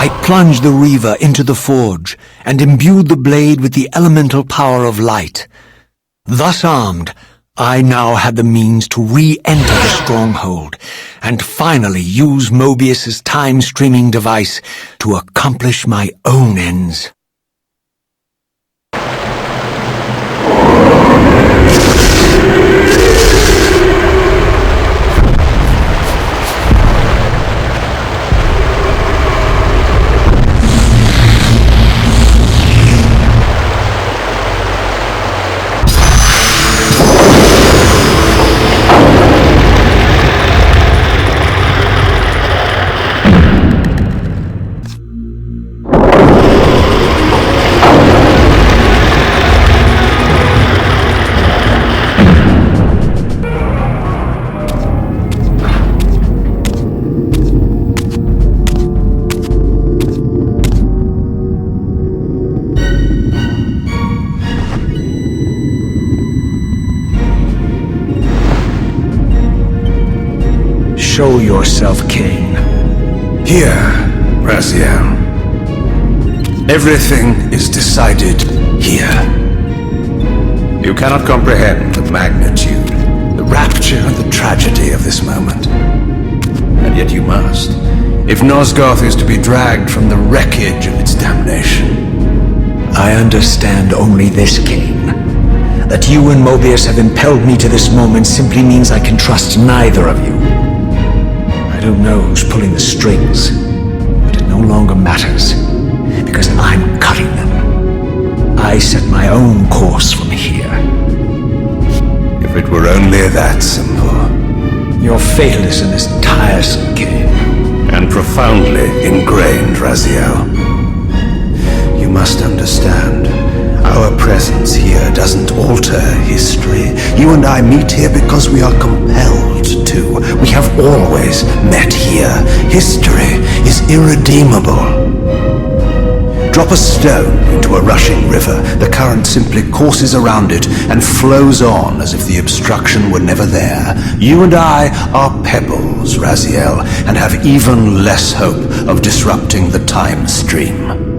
I plunged the Reaver into the forge and imbued the blade with the elemental power of light. Thus armed, I now had the means to re-enter the stronghold and finally use Mobius's time-streaming device to accomplish my own ends. Show yourself, Kain. Here, Raziel. Everything is decided here. You cannot comprehend the magnitude, the rapture and the tragedy of this moment. And yet you must, if Nosgoth is to be dragged from the wreckage of its damnation. I understand only this, Kain. That you and Mobius have impelled me to this moment simply means I can trust neither of you. I don't know who's pulling the strings, but it no longer matters, because I'm cutting them. I set my own course from here. If it were only that simple. Your fatalism is tiresome, Kain. And profoundly ingrained, Raziel. You must understand, our presence here doesn't alter history. You and I meet here because we are compelled to. We have always met here. History is irredeemable. Drop a stone into a rushing river, the current simply courses around it and flows on as if the obstruction were never there. You and I are pebbles, Raziel, and have even less hope of disrupting the time stream.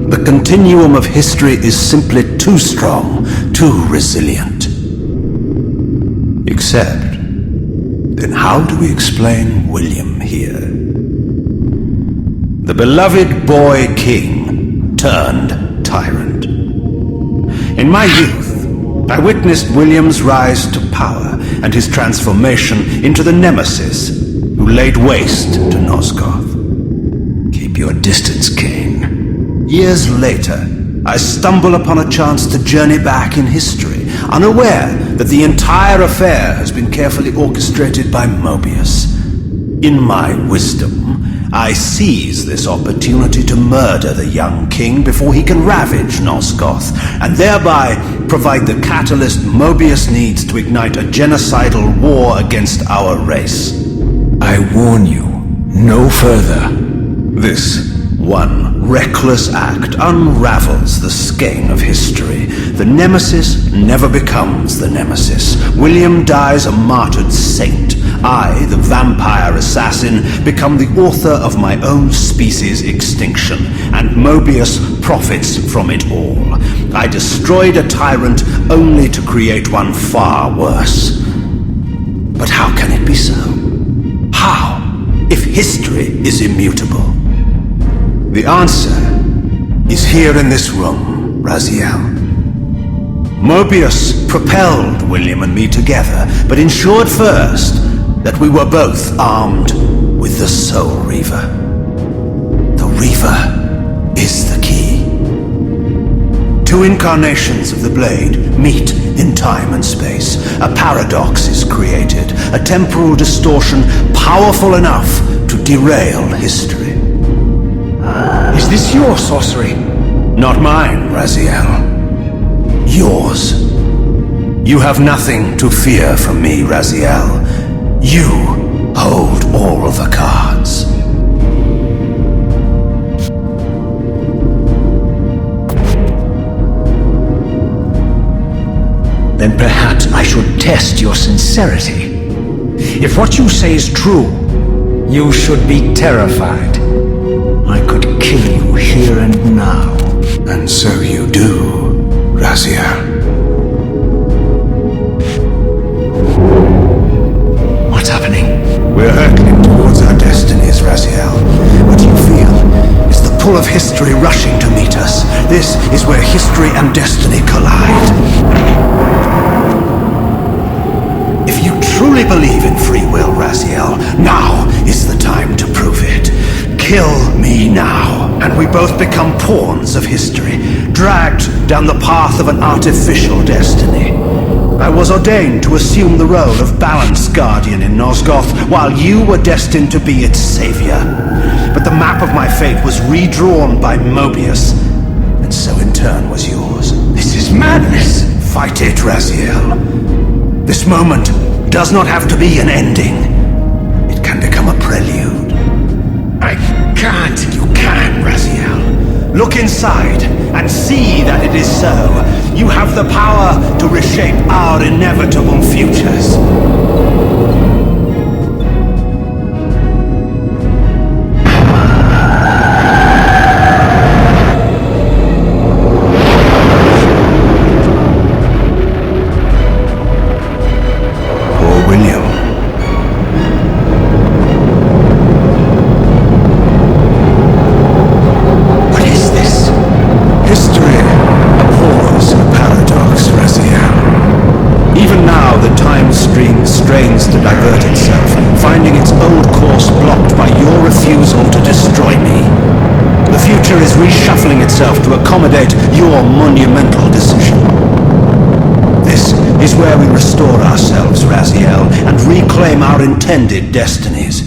The continuum of history is simply too strong, too resilient. Except, then how do we explain William here? The beloved boy king turned tyrant. In my youth, I witnessed William's rise to power and his transformation into the nemesis who laid waste to Nosgoth. Keep your distance, Kain. Years later, I stumble upon a chance to journey back in history, unaware that the entire affair has been carefully orchestrated by Mobius. In my wisdom, I seize this opportunity to murder the young king before he can ravage Nosgoth, and thereby provide the catalyst Mobius needs to ignite a genocidal war against our race. I warn you, no further. This one reckless act unravels the skein of history. The nemesis never becomes the nemesis. William dies a martyred saint. I, the vampire assassin, become the author of my own species' extinction, and Mobius profits from it all. I destroyed a tyrant only to create one far worse. But how can it be so? How, if history is immutable? The answer is here in this room, Raziel. Mobius propelled William and me together, but ensured first that we were both armed with the Soul Reaver. The Reaver is the key. Two incarnations of the blade meet in time and space. A paradox is created, a temporal distortion powerful enough to derail history. Is this your sorcery? Not mine, Raziel. Yours. You have nothing to fear from me, Raziel. You hold all the cards. Then perhaps I should test your sincerity. If what you say is true, you should be terrified. I could kill you here and now. And so you do, Raziel. What's happening? We're hurtling towards our destinies, Raziel. What you feel is the pull of history rushing to meet us. This is where history and destiny collide. If you truly believe in free will, Raziel, now is the time to prove it. Kill me now, and we both become pawns of history, dragged down the path of an artificial destiny. I was ordained to assume the role of Balance Guardian in Nosgoth, while you were destined to be its savior. But the map of my fate was redrawn by Mobius, and so in turn was yours. This is madness! Fight it, Raziel. This moment does not have to be an ending. It can become a prelude. I can't. You can, Raziel. Look inside and see that it is so. You have the power to reshape our inevitable futures. Poor William. What is this? History. A paradox, Raziel. Even now, the time stream strains to divert itself, finding its old course blocked by your refusal to destroy me. The future is reshuffling itself to accommodate your monumental decision. This is where we restore ourselves, Raziel, and reclaim our intended destinies.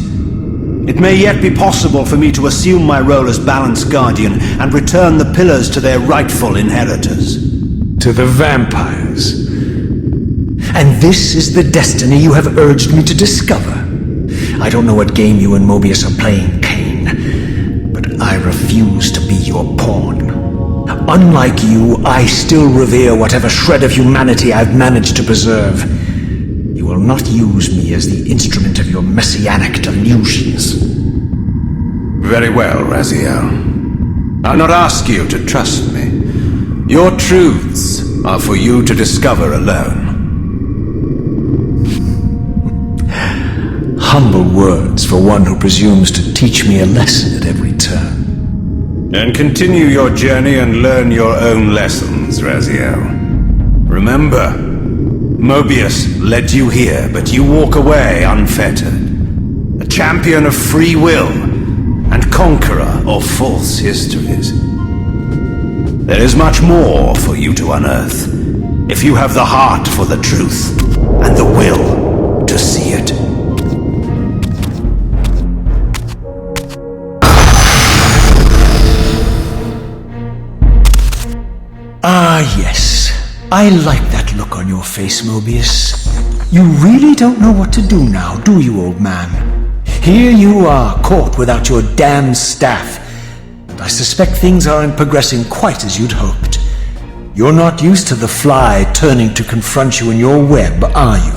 It may yet be possible for me to assume my role as Balance Guardian and return the pillars to their rightful inheritors. To the vampires. And this is the destiny you have urged me to discover. I don't know what game you and Mobius are playing, Kain, but I refuse to be your pawn. Unlike you, I still revere whatever shred of humanity I've managed to preserve. You will not use me as the instrument of your messianic delusions. Very well, Raziel. I'll not ask you to trust me. Your truths are for you to discover alone. Humble words for one who presumes to teach me a lesson at every turn. And continue your journey and learn your own lessons, Raziel. Remember, Mobius led you here, but you walk away unfettered. A champion of free will and conqueror of false histories. There is much more for you to unearth, if you have the heart for the truth and the will to see it. Ah, yes. I like that look on your face, Mobius. You really don't know what to do now, do you, old man? Here you are, caught without your damn staff. And I suspect things aren't progressing quite as you'd hoped. You're not used to the fly turning to confront you in your web, are you?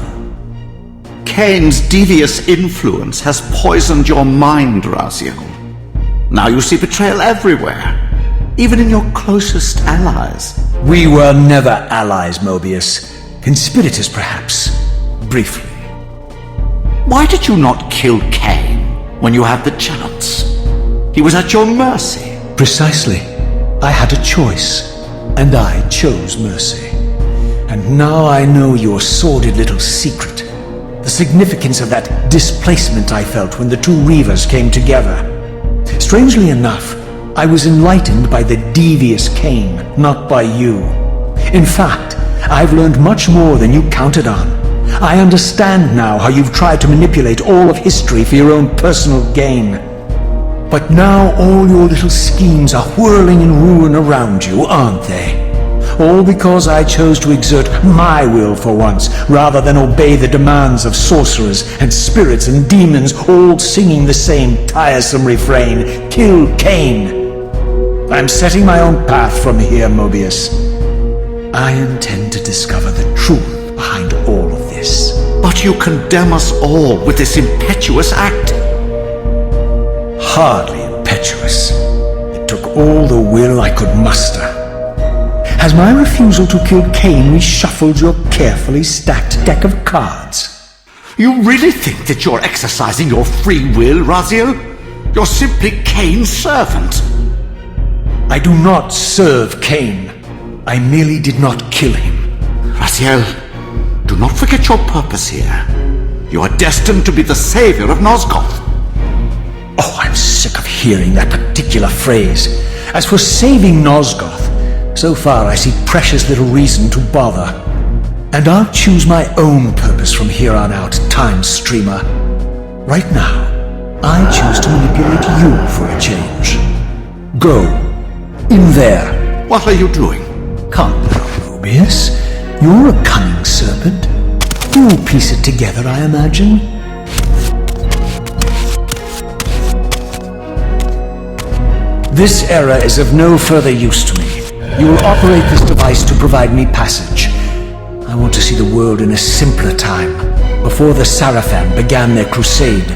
Kain's devious influence has poisoned your mind, Raziel. Now you see betrayal everywhere, even in your closest allies. We were never allies, Mobius. Conspirators, perhaps. Briefly. Why did you not kill Kain when you had the chance? He was at your mercy. Precisely. I had a choice, and I chose mercy. And now I know your sordid little secret. The significance of that displacement I felt when the two Reavers came together. Strangely enough, I was enlightened by the devious Kain, not by you. In fact, I've learned much more than you counted on. I understand now how you've tried to manipulate all of history for your own personal gain. But now all your little schemes are whirling in ruin around you, aren't they? All because I chose to exert my will for once, rather than obey the demands of sorcerers and spirits and demons, all singing the same tiresome refrain, "Kill Kain." I'm setting my own path from here, Mobius. I intend to discover the truth behind all of this. But you condemn us all with this impetuous act. Hardly impetuous. It It took all the will I could muster. Has my refusal to kill Kain reshuffled your carefully stacked deck of cards? You really think that you're exercising your free will, Raziel? You're simply Kain's servant. I do not serve Kain. I merely did not kill him. Raziel, do not forget your purpose here. You are destined to be the savior of Nosgoth. Oh, I'm sick of hearing that particular phrase. As for saving Nosgoth, so far I see precious little reason to bother. And I'll choose my own purpose from here on out, Time Streamer. Right now, I choose to manipulate you for a change. Go. In there. What are you doing? Calm down, Mobius. You're a cunning serpent. You'll piece it together, I imagine. This era is of no further use to me. You will operate this device to provide me passage. I want to see the world in a simpler time, before the Seraphim began their crusade.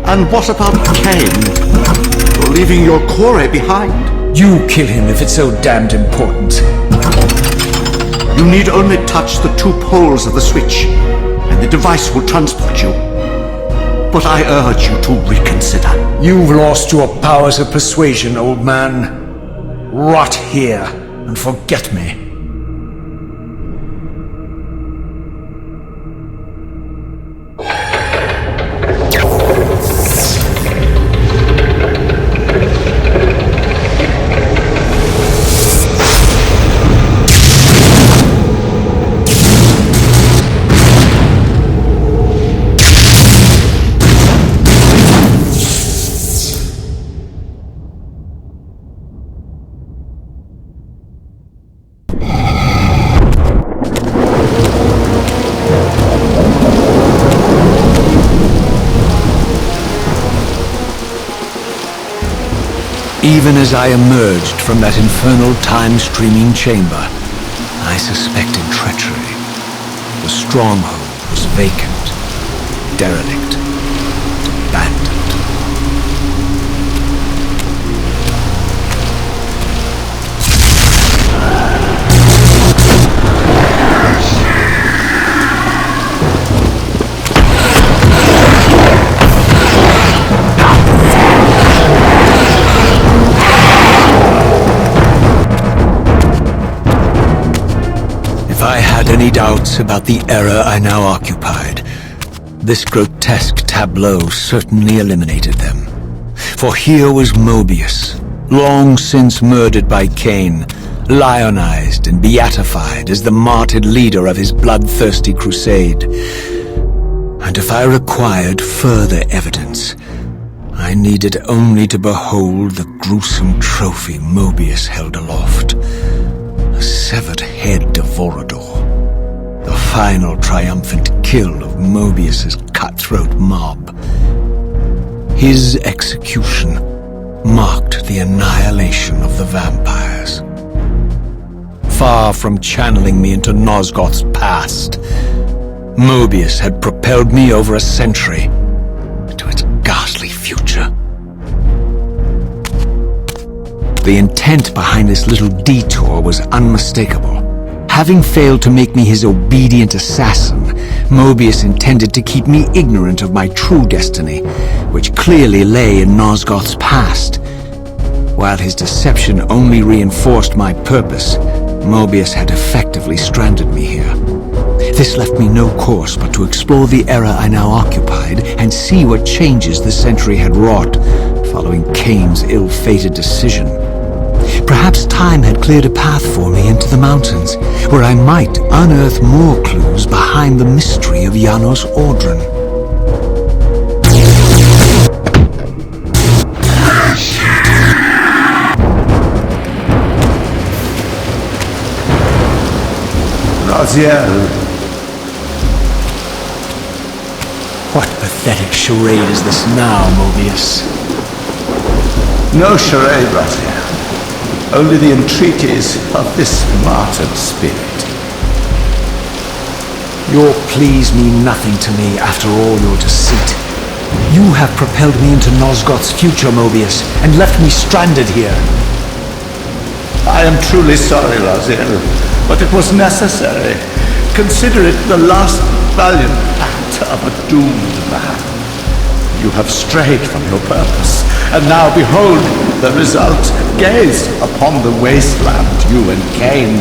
And what about Kain? You're leaving your core behind. You kill him if it's so damned important. You need only touch the two poles of the switch, and the device will transport you. But I urge you to reconsider. You've lost your powers of persuasion, old man. Rot here and forget me. Even as I emerged from that infernal time-streaming chamber, I suspected treachery. The stronghold was vacant, derelict, abandoned. If I had any doubts about the era I now occupied, this grotesque tableau certainly eliminated them. For here was Mobius, long since murdered by Kain, lionized and beatified as the martyred leader of his bloodthirsty crusade. And if I required further evidence, I needed only to behold the gruesome trophy Mobius held aloft. The severed head of Vorador. The final triumphant kill of Mobius's cutthroat mob. His execution marked the annihilation of the vampires. Far from channeling me into Nosgoth's past, Mobius had propelled me over a century to its ghastly future. The intent behind this little detour was unmistakable. Having failed to make me his obedient assassin, Mobius intended to keep me ignorant of my true destiny, which clearly lay in Nosgoth's past. While his deception only reinforced my purpose, Mobius had effectively stranded me here. This left me no course but to explore the era I now occupied and see what changes the century had wrought following Kain's ill-fated decision. Perhaps time had cleared a path for me into the mountains, where I might unearth more clues behind the mystery of Janos Audron. Raziel. What pathetic charade is this now, Mobius? No charade, Raziel. Only the entreaties of this martyred spirit. Your pleas mean nothing to me after all your deceit. You have propelled me into Nosgoth's future, Mobius, and left me stranded here. I am truly sorry, Raziel, but it was necessary. Consider it the last valiant act of a doomed man. You have strayed from your purpose, and now behold the result. Gaze upon the wasteland you and Kain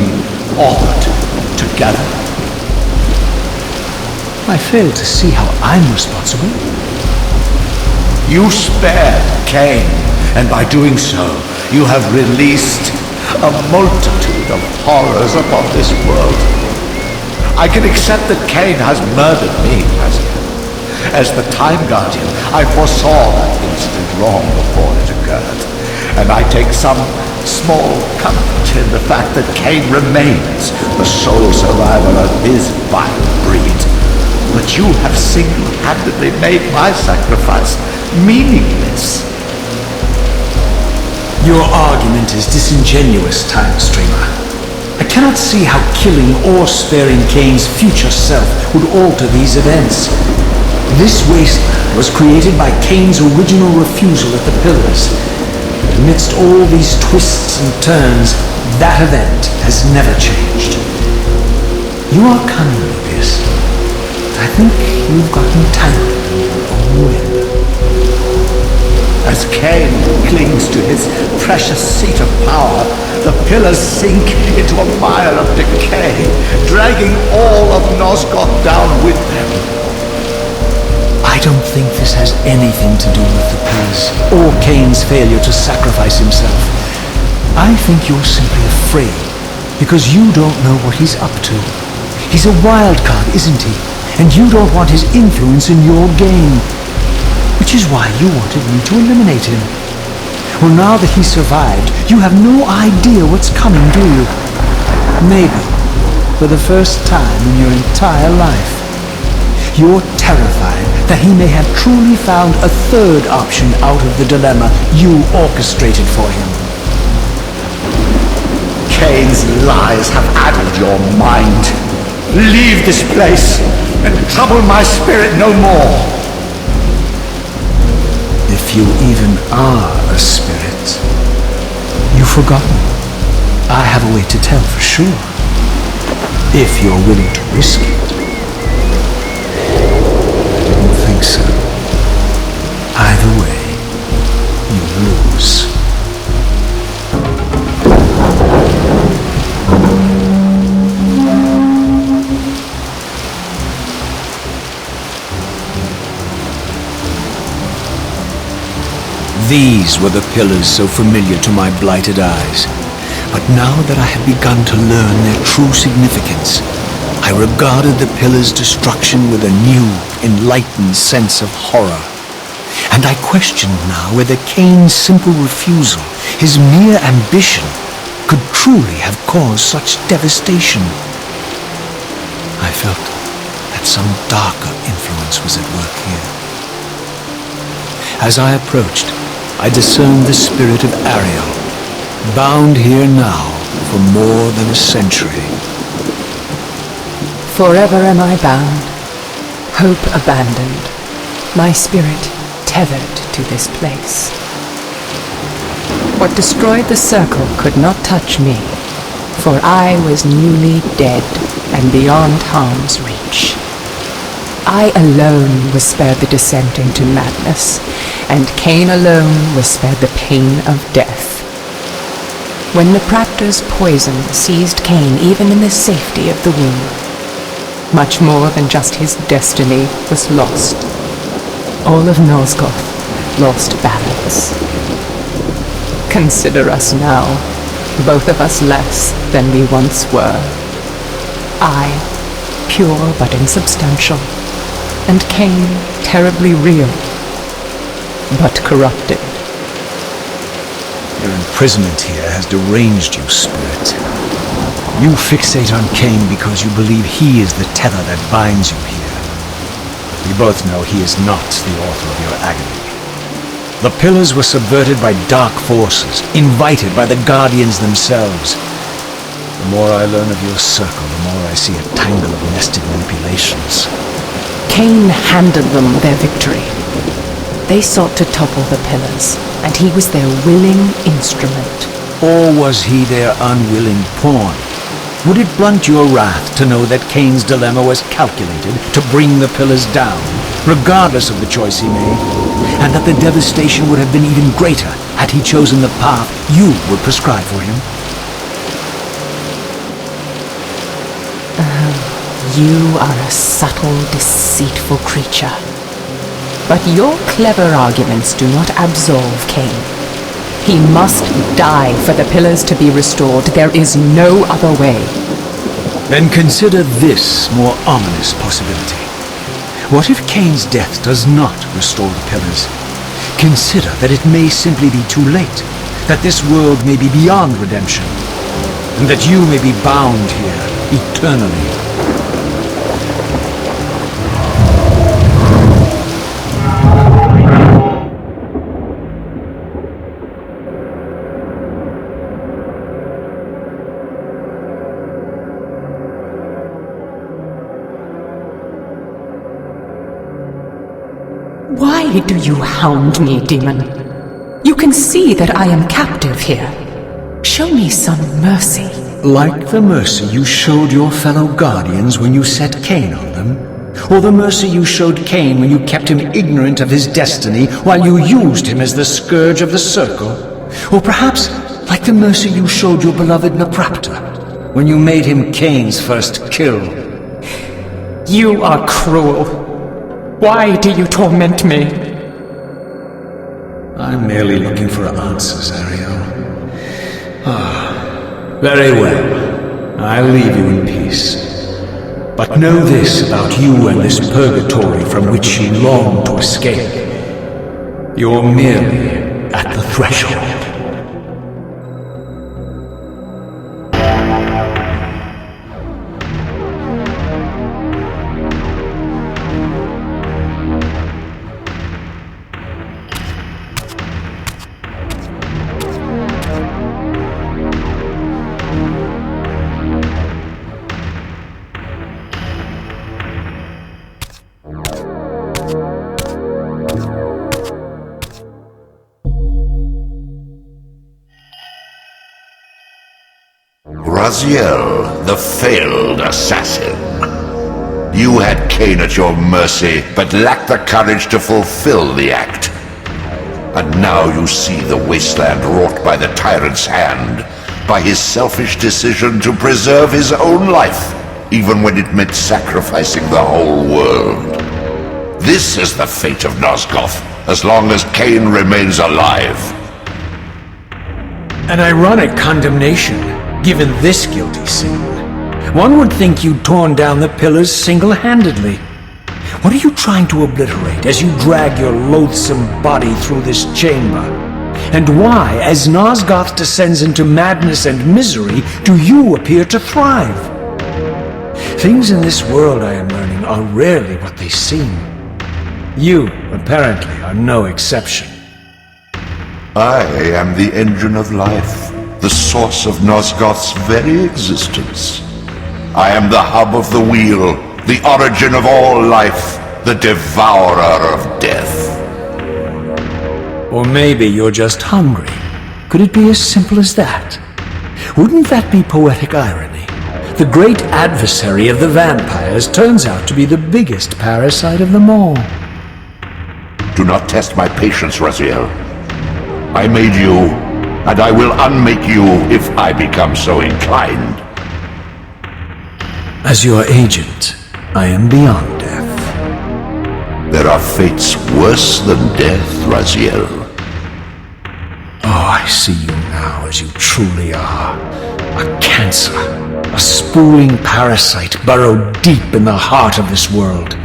authored together. I fail to see how I'm responsible. You spared Kain, and by doing so, you have released a multitude of horrors upon this world. I can accept that Kain has murdered me, as the Time Guardian. I foresaw that instant long before it occurred, and I take some small comfort in the fact that Kain remains the sole survivor of his vile breed. But you have single-handedly made my sacrifice meaningless. Your argument is disingenuous, Time Streamer. I cannot see how killing or sparing Kain's future self would alter these events. This wasteland was created by Kain's original refusal at the Pillars. Amidst all these twists and turns, that event has never changed. You are cunning, Mobius. I think you've gotten tangled in your own web. As Kain clings to his precious seat of power, the pillars sink into a mire of decay, dragging all of Nosgoth down with them. I don't think this has anything to do with the Pillars, or Kain's failure to sacrifice himself. I think you're simply afraid, because you don't know what he's up to. He's a wild card, isn't he? And you don't want his influence in your game. Which is why you wanted me to eliminate him. Well, now that he survived, you have no idea what's coming, do you? Maybe, for the first time in your entire life, you're terrified that he may have truly found a third option out of the dilemma you orchestrated for him. Kain's lies have addled your mind. Leave this place and trouble my spirit no more. If you even are a spirit, you've forgotten. I have a way to tell for sure. If you're willing to risk it. I didn't think so. Either way, you lose. These were the pillars so familiar to my blighted eyes. But now that I had begun to learn their true significance, I regarded the pillars' destruction with a new, enlightened sense of horror. And I questioned now whether Kain's simple refusal, his mere ambition, could truly have caused such devastation. I felt that some darker influence was at work here. As I approached, I discerned the spirit of Ariel, bound here now for more than a century. Forever am I bound, hope abandoned, my spirit tethered to this place. What destroyed the circle could not touch me, for I was newly dead and beyond harm's reach. I alone was spared the descent into madness, and Kain alone was spared the pain of death. When the Raptor's poison seized Kain even in the safety of the womb, much more than just his destiny was lost. All of Nosgoth lost balance. Consider us now, both of us less than we once were. I, pure but insubstantial, and Kain, terribly real, but corrupted. Your imprisonment here has deranged you, Spirit. You fixate on Kain because you believe he is the tether that binds you here. We both know he is not the author of your agony. The pillars were subverted by dark forces, invited by the Guardians themselves. The more I learn of your circle, the more I see a tangle of nested manipulations. Kain handed them their victory. They sought to topple the pillars, and he was their willing instrument. Or was he their unwilling pawn? Would it blunt your wrath to know that Kain's dilemma was calculated to bring the pillars down, regardless of the choice he made, and that the devastation would have been even greater had he chosen the path you would prescribe for him? You are a subtle, deceitful creature. But your clever arguments do not absolve Kain. He must die for the pillars to be restored. There is no other way. Then consider this more ominous possibility. What if Kain's death does not restore the pillars? Consider that it may simply be too late, that this world may be beyond redemption, and that you may be bound here eternally. Why do you hound me, demon? You can see that I am captive here. Show me some mercy. Like the mercy you showed your fellow guardians when you set Kain on them? Or the mercy you showed Kain when you kept him ignorant of his destiny while you used him as the scourge of the circle? Or perhaps like the mercy you showed your beloved Naprapta when you made him Kain's first kill? You are cruel. Why do you torment me? I'm merely looking for answers, Ariel. Very well. I'll leave you in peace. But know this about you and this purgatory from which you long to escape. You're merely at the threshold. Raziel, the failed assassin. You had Kain at your mercy, but lacked the courage to fulfill the act. And now you see the wasteland wrought by the tyrant's hand, by his selfish decision to preserve his own life, even when it meant sacrificing the whole world. This is the fate of Nosgoth, as long as Kain remains alive. An ironic condemnation, given this guilty sin. One would think you'd torn down the pillars single-handedly. What are you trying to obliterate as you drag your loathsome body through this chamber? And why, as Nosgoth descends into madness and misery, do you appear to thrive? Things in this world, I am learning, are rarely what they seem. You, apparently, are no exception. I am the engine of life, the source of Nosgoth's very existence. I am the hub of the wheel, the origin of all life, the devourer of death. Or maybe you're just hungry. Could it be as simple as that? Wouldn't that be poetic irony? The great adversary of the vampires turns out to be the biggest parasite of them all. Do not test my patience, Raziel. I made you, and I will unmake you if I become so inclined. As your agent, I am beyond death. There are fates worse than death, Raziel. Oh, I see you now as you truly are. A cancer, a spooling parasite burrowed deep in the heart of this world.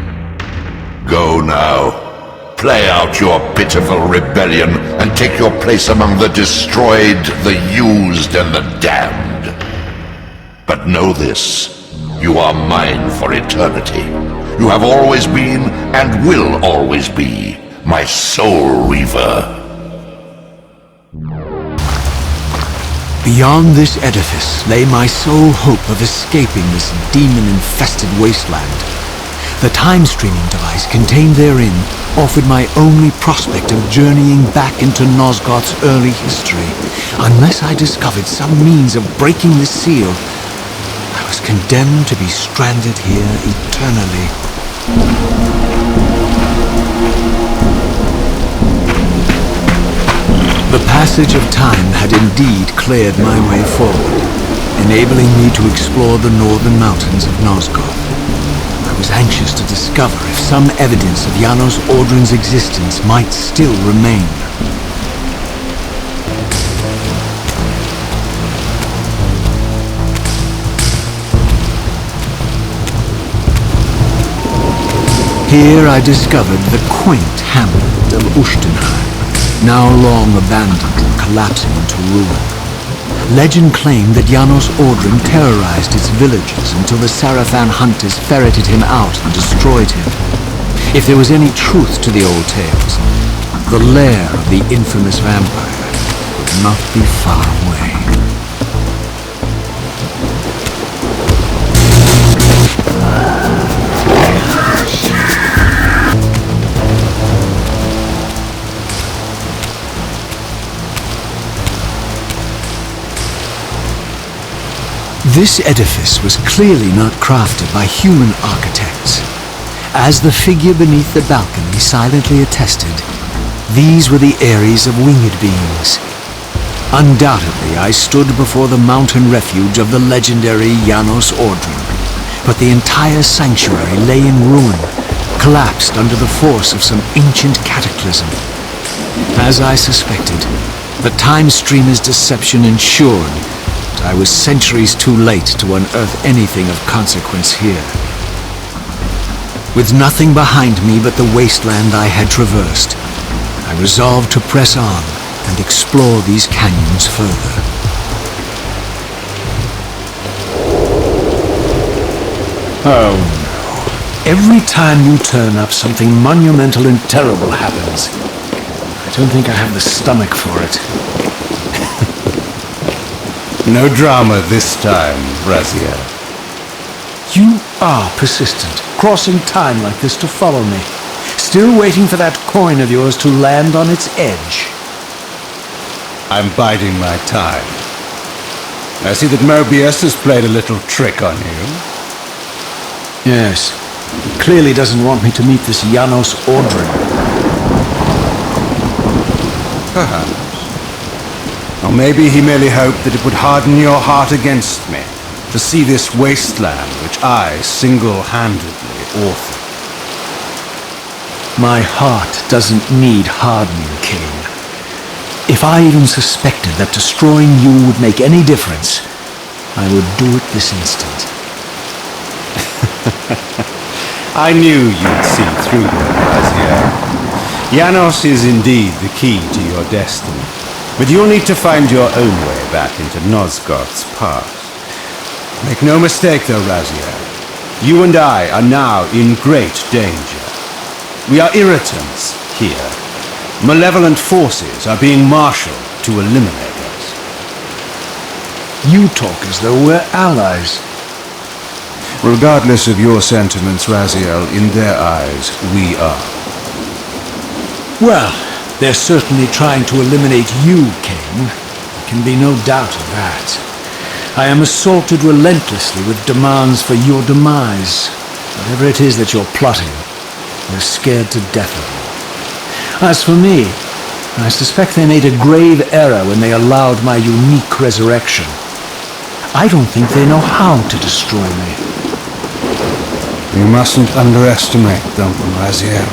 Go now. Play out your pitiful rebellion and take your place among the destroyed, the used, and the damned. But know this. You are mine for eternity. You have always been, and will always be, my soul Reaver. Beyond this edifice lay my sole hope of escaping this demon-infested wasteland. The time-streaming device contained therein offered my only prospect of journeying back into Nosgoth's early history. Unless I discovered some means of breaking the seal, I was condemned to be stranded here eternally. The passage of time had indeed cleared my way forward, enabling me to explore the northern mountains of Nosgoth. I was anxious to discover if some evidence of Janos Audrin's existence might still remain. Here I discovered the quaint hamlet of Ushtenheim, now long abandoned and collapsing into ruin. Legend claimed that Janos Audrin terrorized its villagers until the Sarafan hunters ferreted him out and destroyed him. If there was any truth to the old tales, the lair of the infamous vampire would not be far away. This edifice was clearly not crafted by human architects. As the figure beneath the balcony silently attested, these were the Ares of winged beings. Undoubtedly, I stood before the mountain refuge of the legendary Janos Audrin, but the entire sanctuary lay in ruin, collapsed under the force of some ancient cataclysm. As I suspected, the time streamer's deception ensured I was centuries too late to unearth anything of consequence here. With nothing behind me but the wasteland I had traversed, I resolved to press on and explore these canyons further. Oh no. Every time you turn up, something monumental and terrible happens. I don't think I have the stomach for it. No drama this time, Raziel. You are persistent, crossing time like this to follow me. Still waiting for that coin of yours to land on its edge. I'm biding my time. I see that Mobius has played a little trick on you. Yes. He clearly doesn't want me to meet this Janos Audrin. Perhaps. Or maybe he merely hoped that it would harden your heart against me, to see this wasteland which I single-handedly authored. My heart doesn't need hardening, Kain. If I even suspected that destroying you would make any difference, I would do it this instant. I knew you'd see through them, Raziel. Janos is indeed the key to your destiny. But you'll need to find your own way back into Nosgoth's past. Make no mistake though, Raziel. You and I are now in great danger. We are irritants here. Malevolent forces are being marshaled to eliminate us. You talk as though we're allies. Regardless of your sentiments, Raziel, in their eyes, we are. Well, they're certainly trying to eliminate you, Kain. There can be no doubt of that. I am assaulted relentlessly with demands for your demise. Whatever it is that you're plotting, they're scared to death of you. As for me, I suspect they made a grave error when they allowed my unique resurrection. I don't think they know how to destroy me. You mustn't underestimate them, Raziel.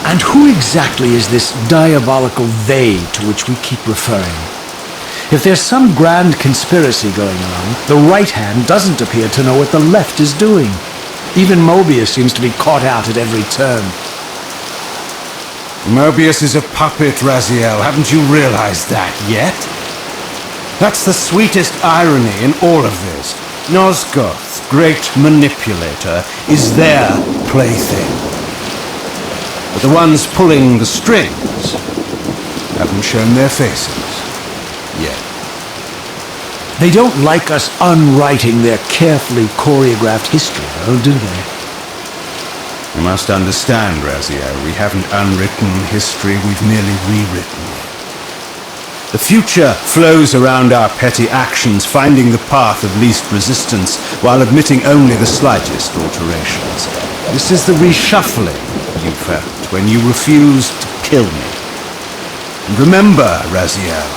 And who exactly is this diabolical they to which we keep referring? If there's some grand conspiracy going on, the right hand doesn't appear to know what the left is doing. Even Mobius seems to be caught out at every turn. Mobius is a puppet, Raziel. Haven't you realized that yet? That's the sweetest irony in all of this. Nosgoth's great manipulator is their plaything. But the ones pulling the strings haven't shown their faces yet. They don't like us unwriting their carefully choreographed history, though, do they? You must understand, Raziel, we haven't unwritten history, we've merely rewritten it. The future flows around our petty actions, finding the path of least resistance, while admitting only the slightest alterations. This is the reshuffling you felt when you refused to kill me. And remember, Raziel,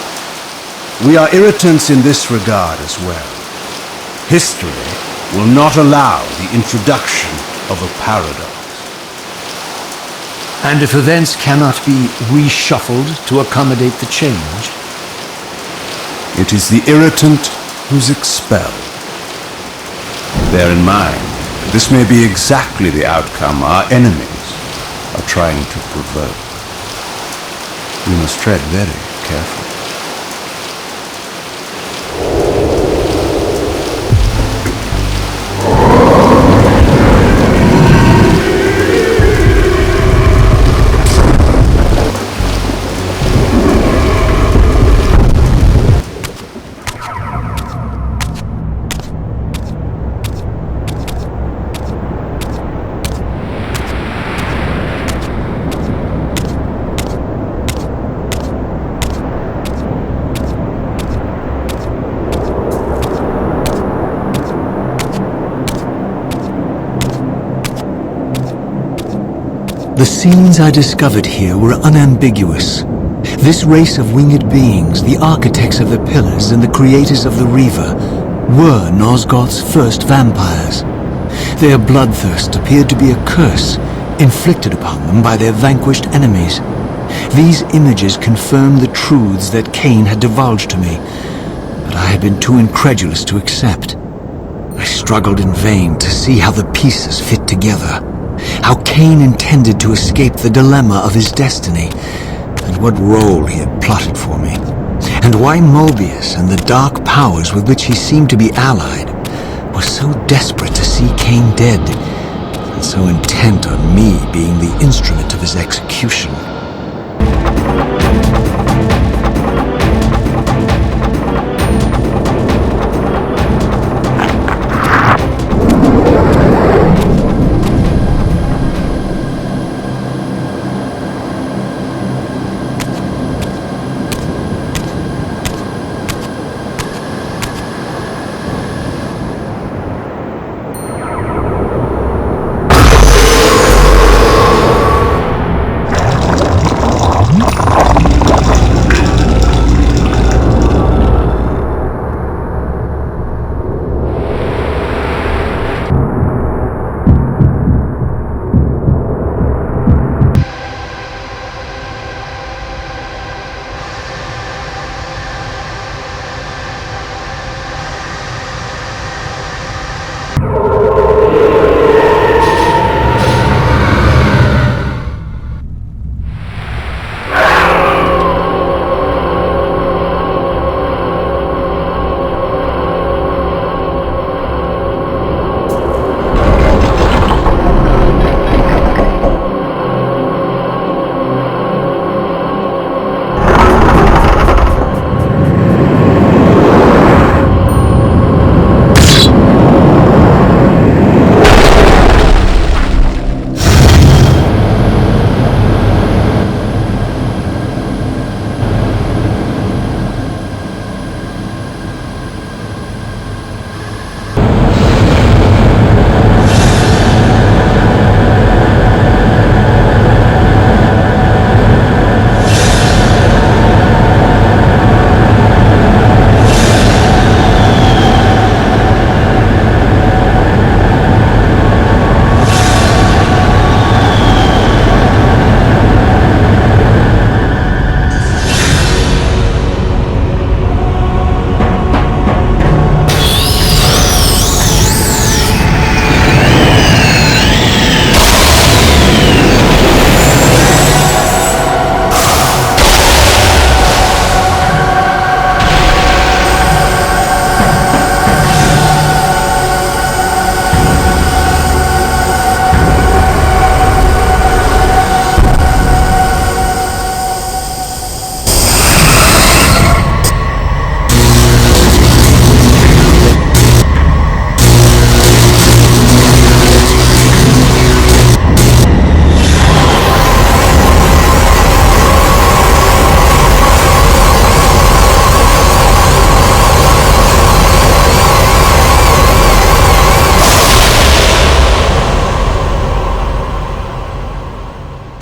we are irritants in this regard as well. History will not allow the introduction of a paradox. And if events cannot be reshuffled to accommodate the change? It is the irritant who's expelled. Bear in mind, this may be exactly the outcome our enemies are trying to provoke. We must tread very carefully. The scenes I discovered here were unambiguous. This race of winged beings, the architects of the pillars and the creators of the Reaver, were Nosgoth's first vampires. Their bloodthirst appeared to be a curse inflicted upon them by their vanquished enemies. These images confirmed the truths that Kain had divulged to me, but I had been too incredulous to accept. I struggled in vain to see how the pieces fit together. How Kain intended to escape the dilemma of his destiny, and what role he had plotted for me, and why Mobius and the dark powers with which he seemed to be allied were so desperate to see Kain dead, and so intent on me being the instrument of his execution.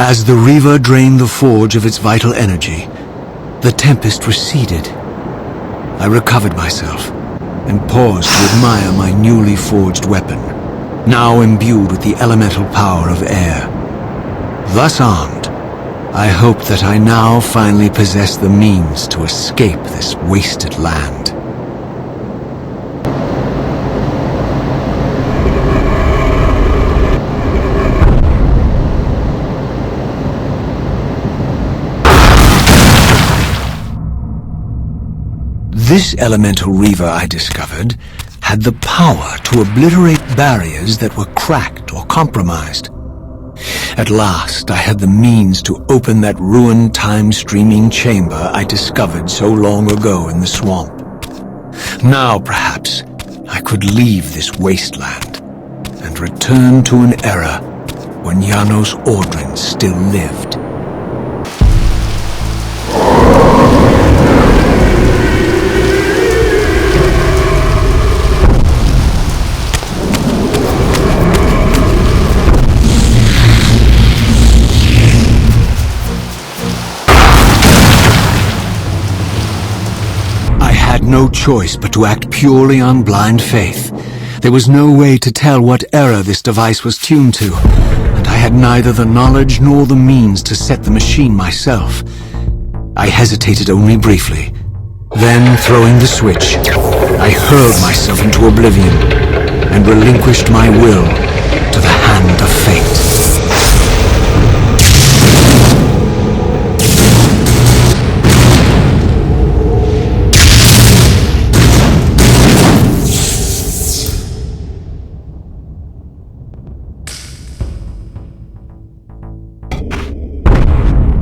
As the Reaver drained the forge of its vital energy, the tempest receded. I recovered myself and paused to admire my newly forged weapon, now imbued with the elemental power of air. Thus armed, I hoped that I now finally possessed the means to escape this wasted land. This elemental Reaver, I discovered, had the power to obliterate barriers that were cracked or compromised. At last, I had the means to open that ruined time-streaming chamber I discovered so long ago in the swamp. Now, perhaps, I could leave this wasteland and return to an era when Janos Ordrin still lived. No choice but to act purely on blind faith. There was no way to tell what era this device was tuned to, and I had neither the knowledge nor the means to set the machine myself. I hesitated only briefly. Then, throwing the switch, I hurled myself into oblivion and relinquished my will to the hand of fate.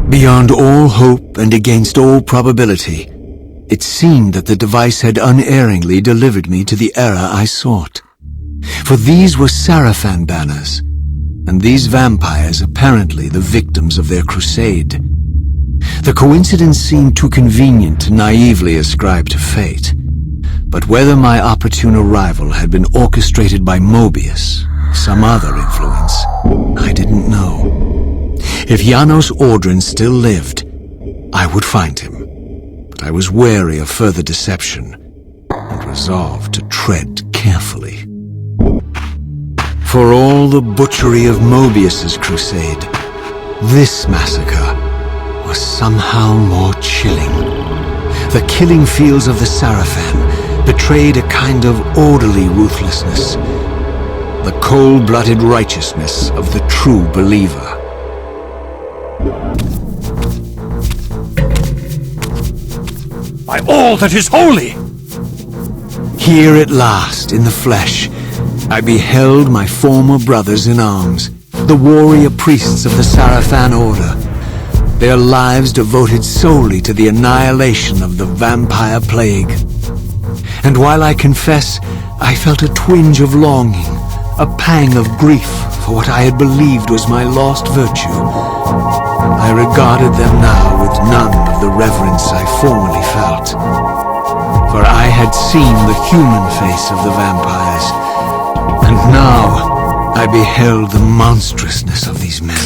Beyond all hope and against all probability, it seemed that the device had unerringly delivered me to the era I sought. For these were Sarafan banners, and these vampires apparently the victims of their crusade. The coincidence seemed too convenient to naively ascribe to fate, but whether my opportune arrival had been orchestrated by Mobius, some other influence, I didn't know. If Janos Ordrin still lived, I would find him, but I was wary of further deception and resolved to tread carefully. For all the butchery of Mobius's crusade, this massacre was somehow more chilling. The killing fields of the Sarafan betrayed a kind of orderly ruthlessness, the cold-blooded righteousness of the true believer. By all that is holy! Here at last, in the flesh, I beheld my former brothers in arms, the warrior priests of the Sarafan Order, their lives devoted solely to the annihilation of the vampire plague. And while I confess I felt a twinge of longing, a pang of grief for what I had believed was my lost virtue, I regarded them now with none of the reverence I formerly felt. For I had seen the human face of the vampires, and now I beheld the monstrousness of these men.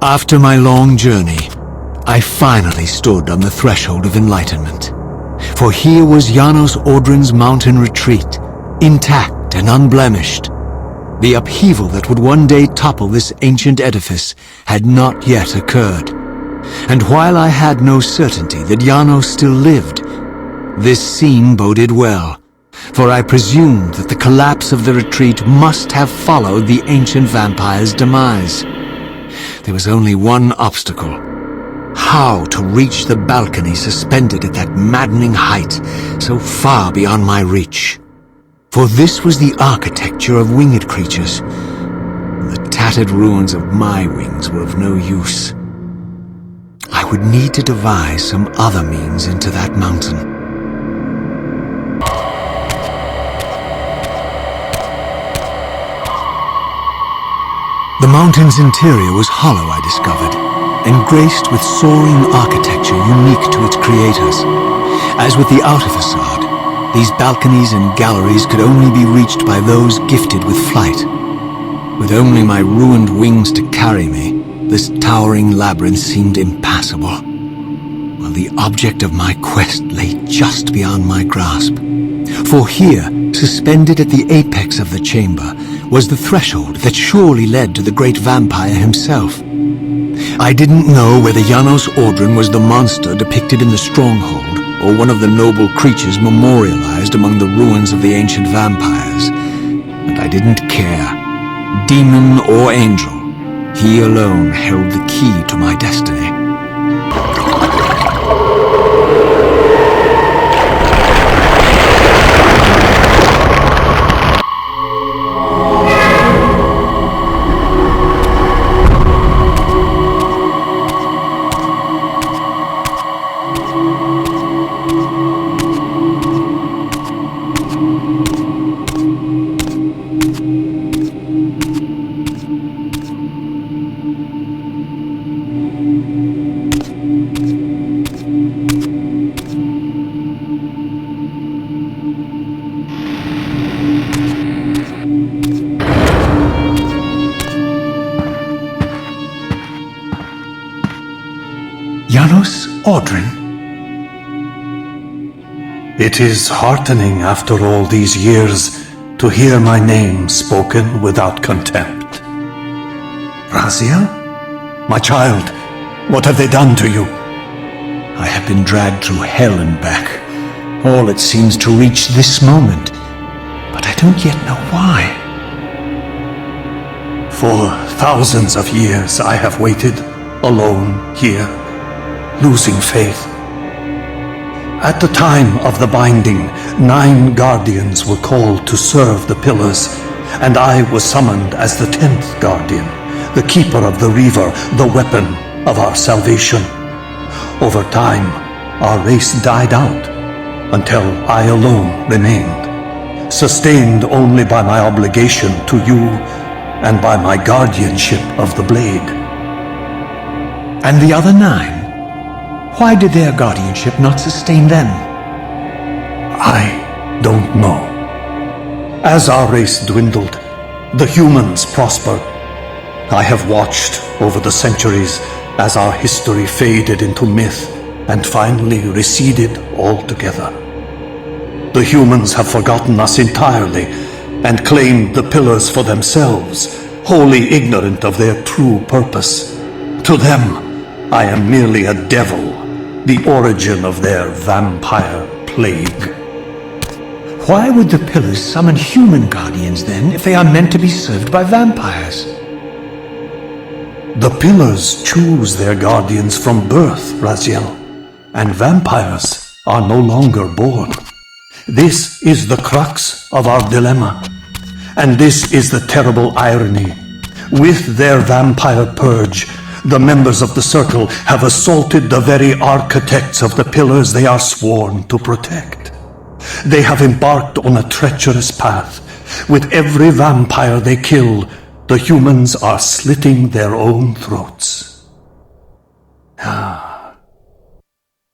After my long journey, I finally stood on the threshold of enlightenment. For here was Janos Ordrin's mountain retreat, intact and unblemished. The upheaval that would one day topple this ancient edifice had not yet occurred. And while I had no certainty that Janos still lived, this scene boded well, for I presumed that the collapse of the retreat must have followed the ancient vampire's demise. There was only one obstacle: how to reach the balcony suspended at that maddening height, so far beyond my reach. For this was the architecture of winged creatures. The tattered ruins of my wings were of no use. I would need to devise some other means into that mountain. The mountain's interior was hollow, I discovered, and graced with soaring architecture unique to its creators. As with the outer facade, these balconies and galleries could only be reached by those gifted with flight. With only my ruined wings to carry me, this towering labyrinth seemed impassable, while the object of my quest lay just beyond my grasp. For here, suspended at the apex of the chamber, was the threshold that surely led to the great vampire himself. I didn't know whether Janos Audron was the monster depicted in the stronghold, or one of the noble creatures memorialized among the ruins of the ancient vampires. But I didn't care. Demon or angel, he alone held the key to my destiny. Janos Audron? It is heartening after all these years to hear my name spoken without contempt. Raziel? My child, what have they done to you? I have been dragged through hell and back. All it seems to reach this moment. But I don't yet know why. For thousands of years I have waited, alone here, losing faith. At the time of the binding, 9 guardians were called to serve the pillars, and I was summoned as the 10th guardian, the keeper of the Reaver, the weapon of our salvation. Over time, our race died out, until I alone remained, sustained only by my obligation to you and by my guardianship of the blade. And the other 9? Why did their guardianship not sustain them? I don't know. As our race dwindled, the humans prospered. I have watched over the centuries as our history faded into myth and finally receded altogether. The humans have forgotten us entirely and claimed the pillars for themselves, wholly ignorant of their true purpose. To them, I am merely a devil, the origin of their vampire plague. Why would the pillars summon human guardians then, if they are meant to be served by vampires? The pillars choose their guardians from birth, Raziel, and vampires are no longer born. This is the crux of our dilemma, and this is the terrible irony. With their vampire purge, the members of the Circle have assaulted the very architects of the pillars they are sworn to protect. They have embarked on a treacherous path. With every vampire they kill, the humans are slitting their own throats.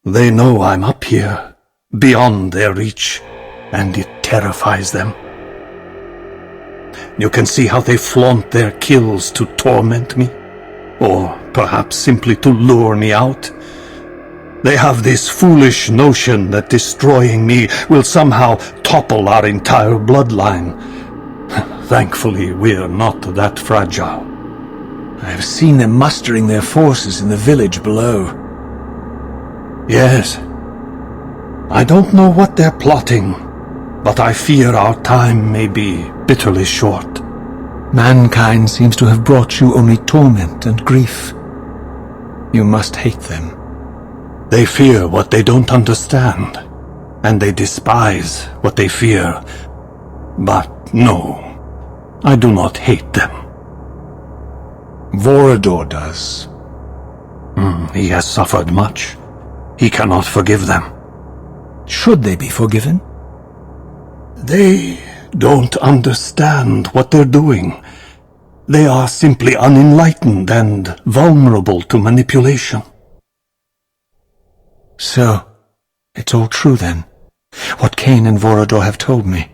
They know I'm up here, beyond their reach, and it terrifies them. You can see how they flaunt their kills to torment me, or perhaps simply to lure me out. They have this foolish notion that destroying me will somehow topple our entire bloodline. Thankfully, we're not that fragile. I have seen them mustering their forces in the village below. Yes. I don't know what they're plotting, but I fear our time may be bitterly short. Mankind seems to have brought you only torment and grief. You must hate them. They fear what they don't understand, and they despise what they fear. But no, I do not hate them. Vorador does. He has suffered much. He cannot forgive them. Should they be forgiven? They don't understand what they're doing. They are simply unenlightened and vulnerable to manipulation. So, it's all true then, what Kain and Vorador have told me.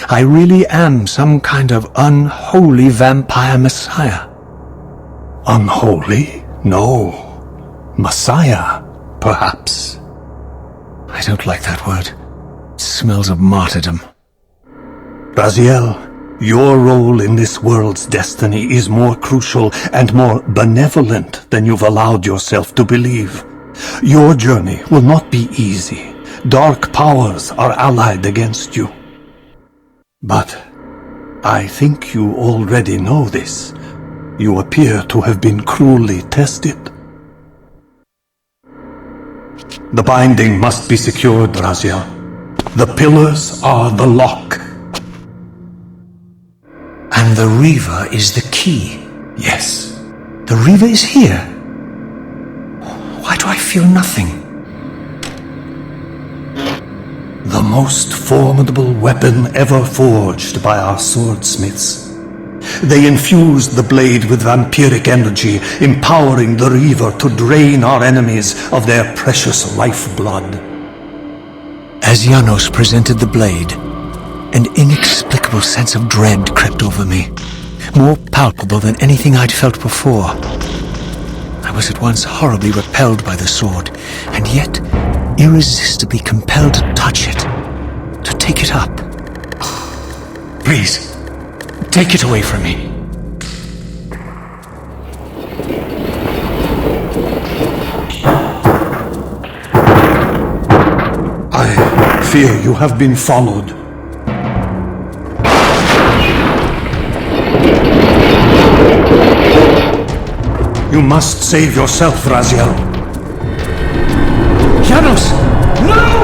I really am some kind of unholy vampire messiah. Unholy? No. Messiah, perhaps. I don't like that word. It smells of martyrdom. Raziel, your role in this world's destiny is more crucial and more benevolent than you've allowed yourself to believe. Your journey will not be easy. Dark powers are allied against you. But I think you already know this. You appear to have been cruelly tested. The binding must be secured, Raziel. The pillars are the lock. And the Reaver is the key. Yes. The Reaver is here. Why do I feel nothing? The most formidable weapon ever forged by our swordsmiths. They infused the blade with vampiric energy, empowering the Reaver to drain our enemies of their precious lifeblood. As Janos presented the blade, an inexplicable sense of dread crept over me, more palpable than anything I'd felt before. I was at once horribly repelled by the sword, and yet irresistibly compelled to touch it, to take it up. Please, take it away from me. I fear you have been followed. You must save yourself, Raziel. Janos! No!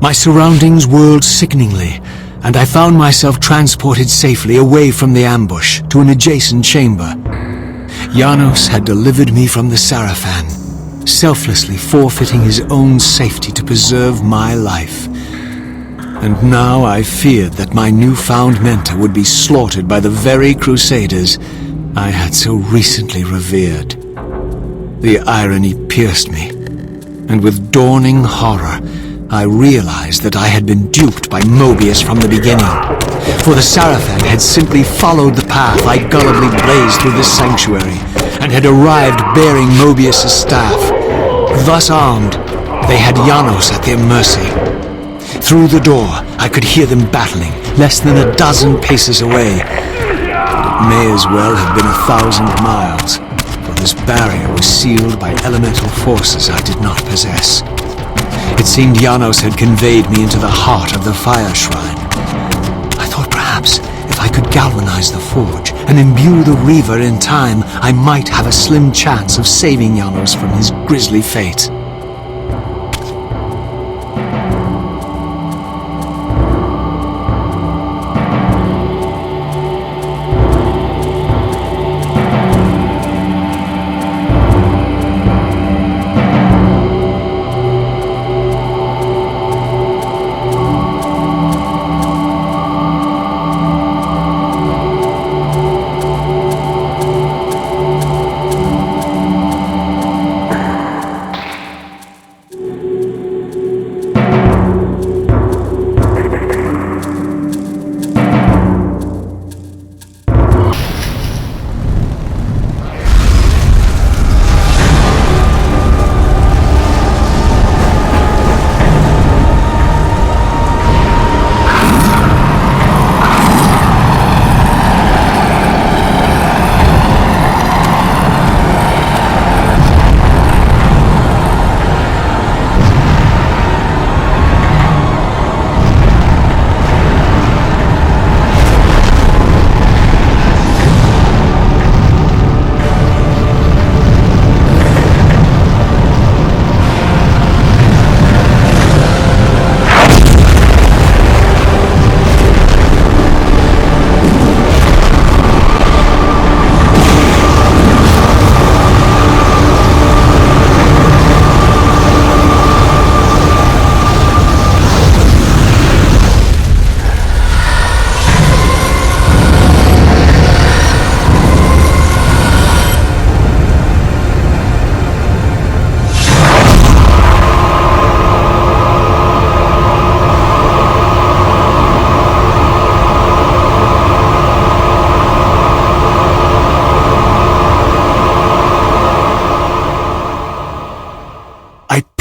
My surroundings whirled sickeningly, and I found myself transported safely away from the ambush to an adjacent chamber. Janos had delivered me from the Sarafan, selflessly forfeiting his own safety to preserve my life. And now I feared that my newfound mentor would be slaughtered by the very crusaders I had so recently revered. The irony pierced me, and with dawning horror, I realized that I had been duped by Mobius from the beginning. For the Sarafan had simply followed the path I gullibly blazed through this sanctuary, and had arrived bearing Mobius' staff. Thus armed, they had Janos at their mercy. Through the door, I could hear them battling, less than a dozen paces away. But it may as well have been 1,000 miles, for this barrier was sealed by elemental forces I did not possess. It seemed Janos had conveyed me into the heart of the fire shrine. I thought perhaps if I could galvanize the forge and imbue the Reaver in time, I might have a slim chance of saving Janos from his grisly fate.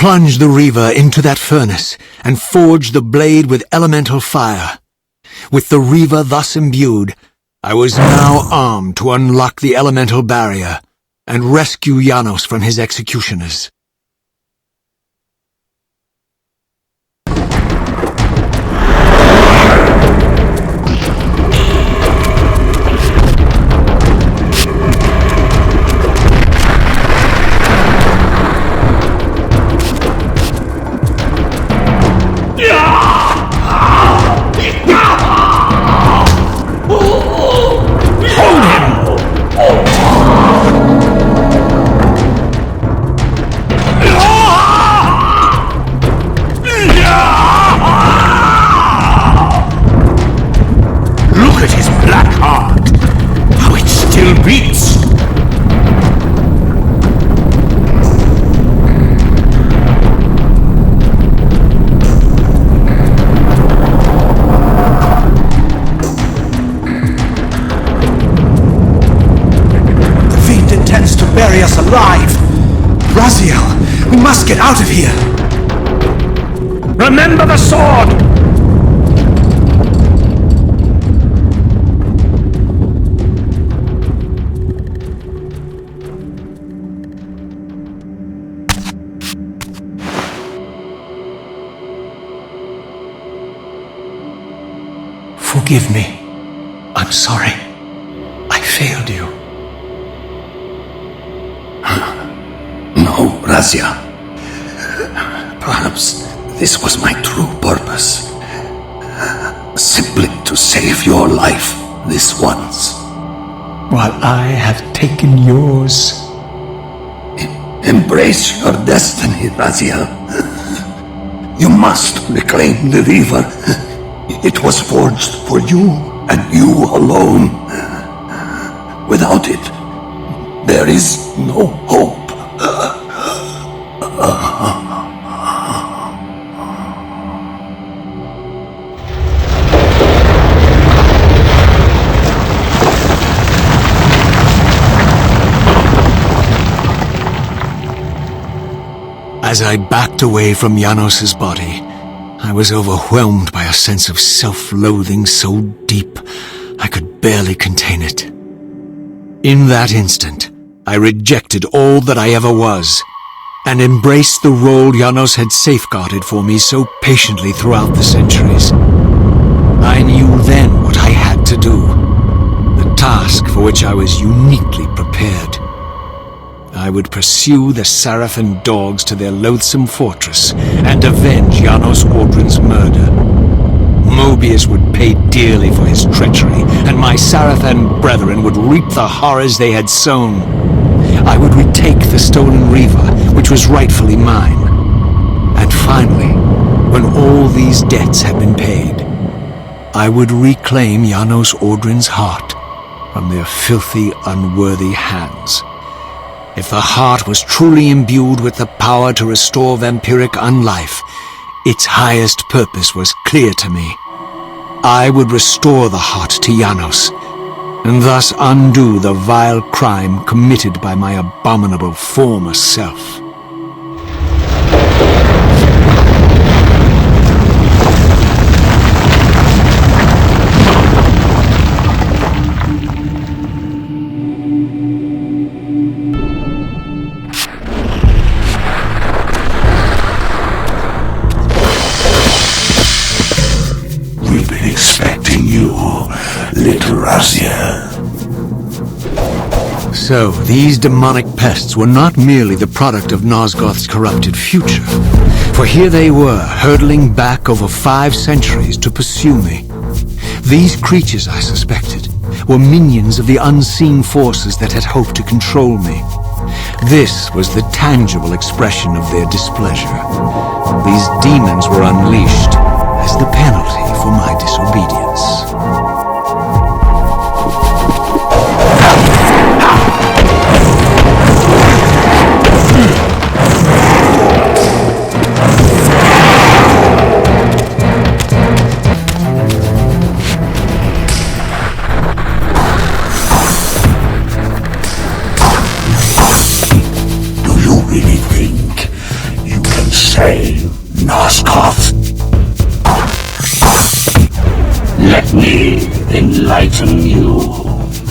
plunge the Reaver into that furnace and forge the blade with elemental fire. With the Reaver thus imbued, I was now armed to unlock the elemental barrier and rescue Janos from his executioners. Bury us alive! Raziel, we must get out of here! Remember the sword! Forgive me. I'm sorry. I failed you. No, Razia. Perhaps this was my true purpose. Simply to save your life this once. While I have taken yours. Embrace your destiny, Razia. You must reclaim the Reaver. It was forged for you and you alone. Without it, there is no hope. As I backed away from Janos's body, I was overwhelmed by a sense of self-loathing so deep I could barely contain it. In that instant, I rejected all that I ever was, and embraced the role Janos had safeguarded for me so patiently throughout the centuries. I knew then what I had to do, the task for which I was uniquely prepared. I would pursue the Sarafan dogs to their loathsome fortress and avenge Janos Audrin's murder. Mobius would pay dearly for his treachery, and my Sarafan brethren would reap the horrors they had sown. I would retake the stolen Reaver, which was rightfully mine. And finally, when all these debts had been paid, I would reclaim Janos Audrin's heart from their filthy, unworthy hands. If the heart was truly imbued with the power to restore vampiric unlife, its highest purpose was clear to me. I would restore the heart to Janos, and thus undo the vile crime committed by my abominable former self. Little Razia. So, these demonic pests were not merely the product of Nosgoth's corrupted future, for here they were, hurtling back over 5 centuries to pursue me. These creatures, I suspected, were minions of the unseen forces that had hoped to control me. This was the tangible expression of their displeasure. These demons were unleashed as the penalty for my disobedience.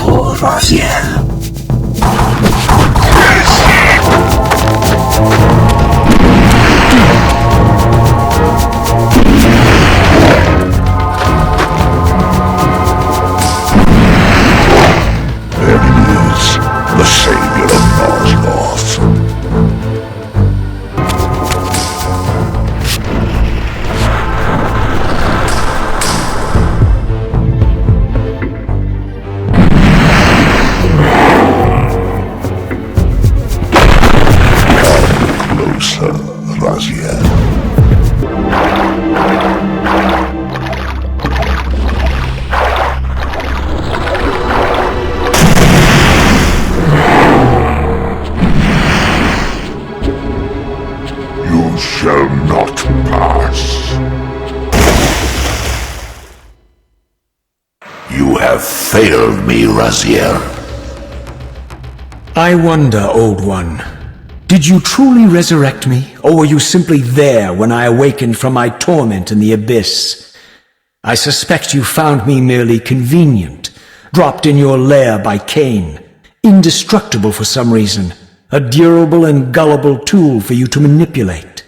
for Raziel. Enemies, the savior of Nosgoth. Closer, Raziel. You shall not pass. You have failed me, Raziel. I wonder, Old One, did you truly resurrect me, or were you simply there when I awakened from my torment in the abyss? I suspect you found me merely convenient, dropped in your lair by Kain, indestructible for some reason, a durable and gullible tool for you to manipulate.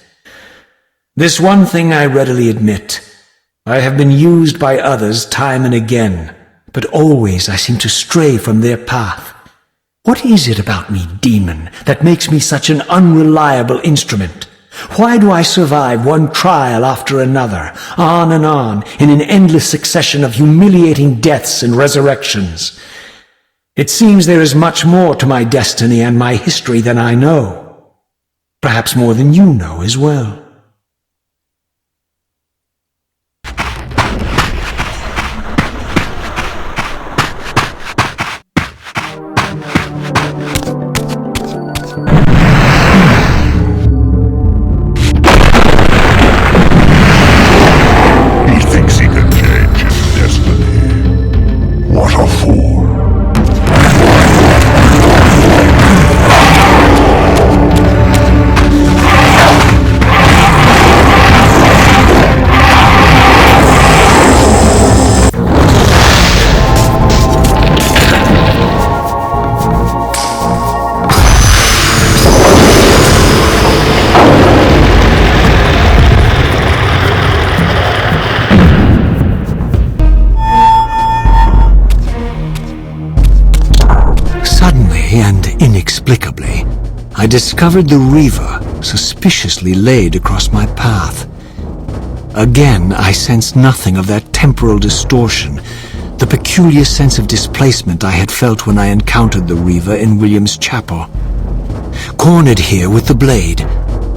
This one thing I readily admit. I have been used by others time and again, but always I seem to stray from their path. What is it about me, demon, that makes me such an unreliable instrument? Why do I survive one trial after another, on and on, in an endless succession of humiliating deaths and resurrections? It seems there is much more to my destiny and my history than I know. Perhaps more than you know as well. And inexplicably, I discovered the Reaver suspiciously laid across my path. Again, I sensed nothing of that temporal distortion, the peculiar sense of displacement I had felt when I encountered the Reaver in William's chapel. Cornered here with the blade,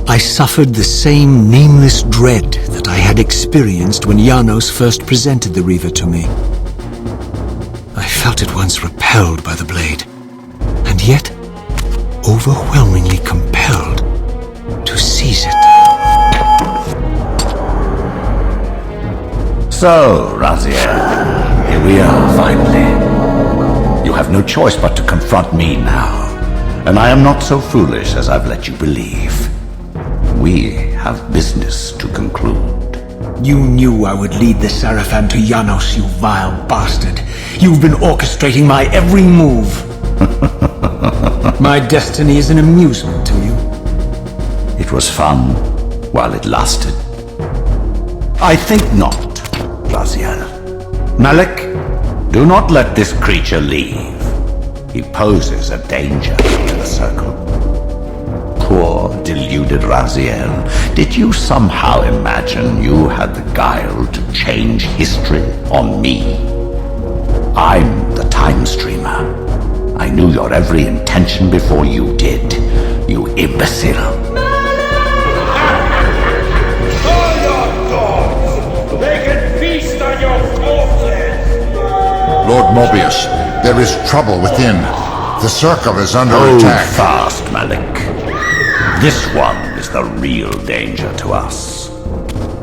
I suffered the same nameless dread that I had experienced when Janos first presented the Reaver to me. I felt at once repelled by the blade, and yet overwhelmingly compelled to seize it. So, Raziel, here we are, finally. You have no choice but to confront me now, and I am not so foolish as I've let you believe. We have business to conclude. You knew I would lead the Seraphim to Janos, you vile bastard. You've been orchestrating my every move. My destiny is an amusement to you. It was fun while it lasted. I think not, Raziel. Malik, do not let this creature leave. He poses a danger to the circle. Poor, deluded Raziel, did you somehow imagine you had the guile to change history on me? I'm the time streamer. I knew your every intention before you did, you imbecile. All your gods! They can feast on your corpses! Lord Mobius, there is trouble within. The circle is under Hold attack. fast, Malik. This one is the real danger to us.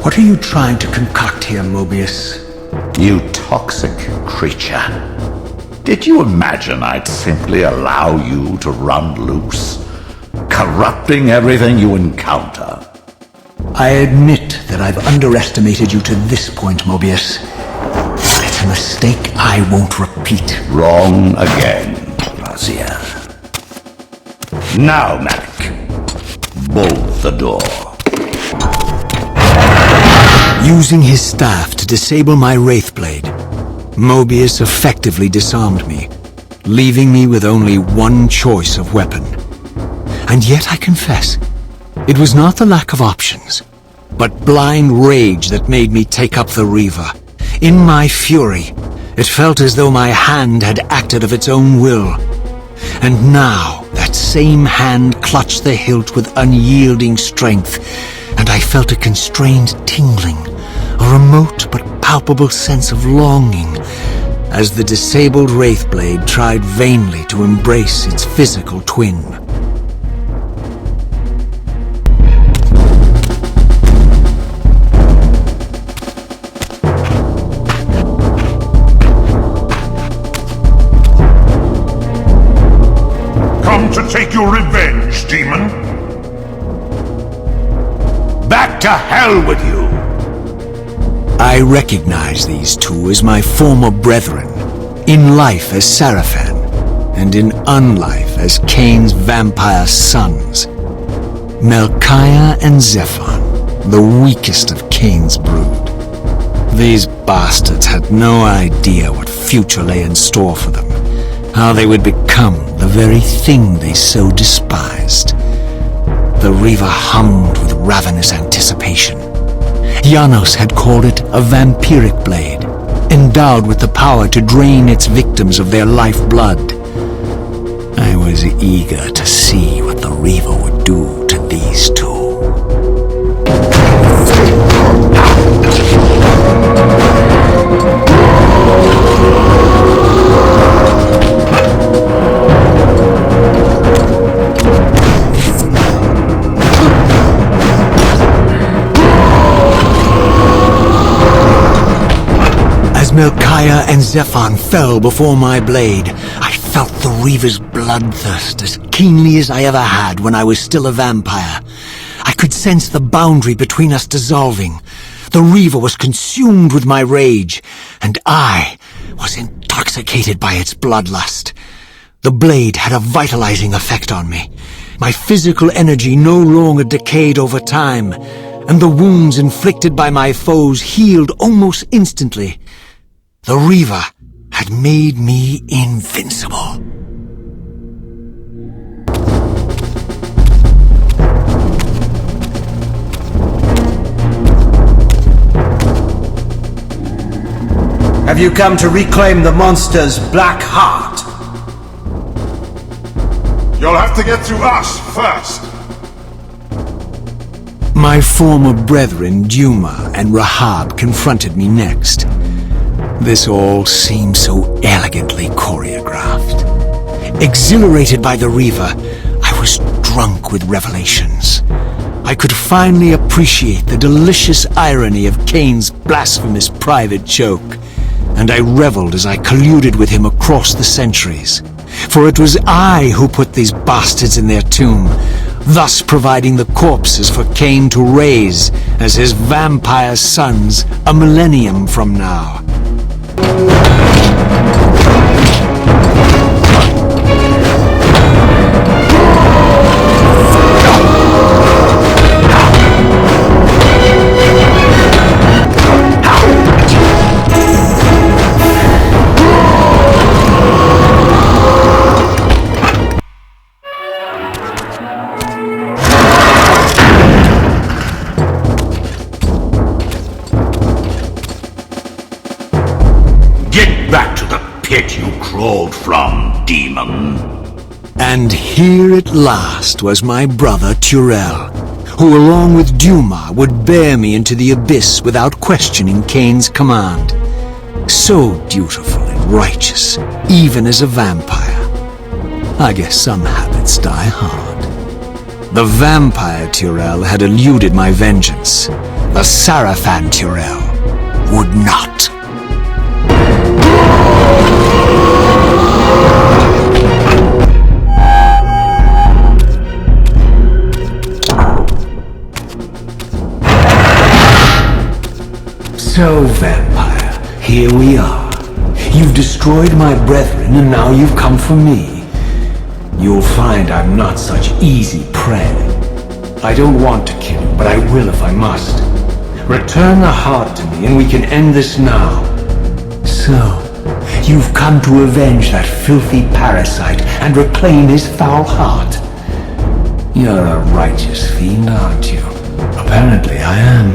What are you trying to concoct here, Mobius? You toxic creature. Did you imagine I'd simply allow you to run loose, corrupting everything you encounter? I admit that I've underestimated you to this point, Mobius. But it's It's a mistake I won't repeat. Wrong again, Raziel. Now, Merrick, bolt the door. Using his staff to disable my Wraithblade, Mobius effectively disarmed me, leaving me with only one choice of weapon. And yet I confess, it was not the lack of options, but blind rage that made me take up the Reaver. In my fury, it felt as though my hand had acted of its own will. And now, that same hand clutched the hilt with unyielding strength, and I felt a constrained tingling, a remote but palpable sense of longing, as the disabled Wraithblade tried vainly to embrace its physical twin. Come to take your revenge, demon? Back to hell with you! I recognize these two as my former brethren, in life as Sarafan, and in unlife as Kain's vampire sons. Melchiah and Zephon, the weakest of Kain's brood. These bastards had no idea what future lay in store for them, how they would become the very thing they so despised. The Reaver hummed with ravenous anticipation. Janos had called it a vampiric blade, endowed with the power to drain its victims of their lifeblood. I was eager to see what the Reaver would do to these two. Melchiah and Zephon fell before my blade. I felt the Reaver's bloodthirst as keenly as I ever had when I was still a vampire. I could sense the boundary between us dissolving. The Reaver was consumed with my rage, and I was intoxicated by its bloodlust. The blade had a vitalizing effect on me. My physical energy no longer decayed over time, and the wounds inflicted by my foes healed almost instantly. The Reaver had made me invincible. Have you come to reclaim the monster's black heart? You'll have to get through us first. My former brethren, Duma and Rahab, confronted me next. This all seemed so elegantly choreographed. Exhilarated by the Reaver, I was drunk with revelations. I could finally appreciate the delicious irony of Kain's blasphemous private joke, and I reveled as I colluded with him across the centuries. For it was I who put these bastards in their tomb, thus providing the corpses for Kain to raise as his vampire sons a millennium from now. Pit you crawled from, demon. And here at last was my brother Turel, who along with Duma would bear me into the abyss without questioning Kain's command. So dutiful and righteous, even as a vampire. I guess some habits die hard. The vampire Turel had eluded my vengeance. The Sarafan Turel would not. So, vampire, here we are. destroyed my brethren, and now you've come for me. You'll find I'm not such easy prey. I don't want to kill you, but I will if I must. Return the heart to me, and we can end this now. So, you've come to avenge that filthy parasite and reclaim his foul heart. You're a righteous fiend, aren't you? Apparently I am.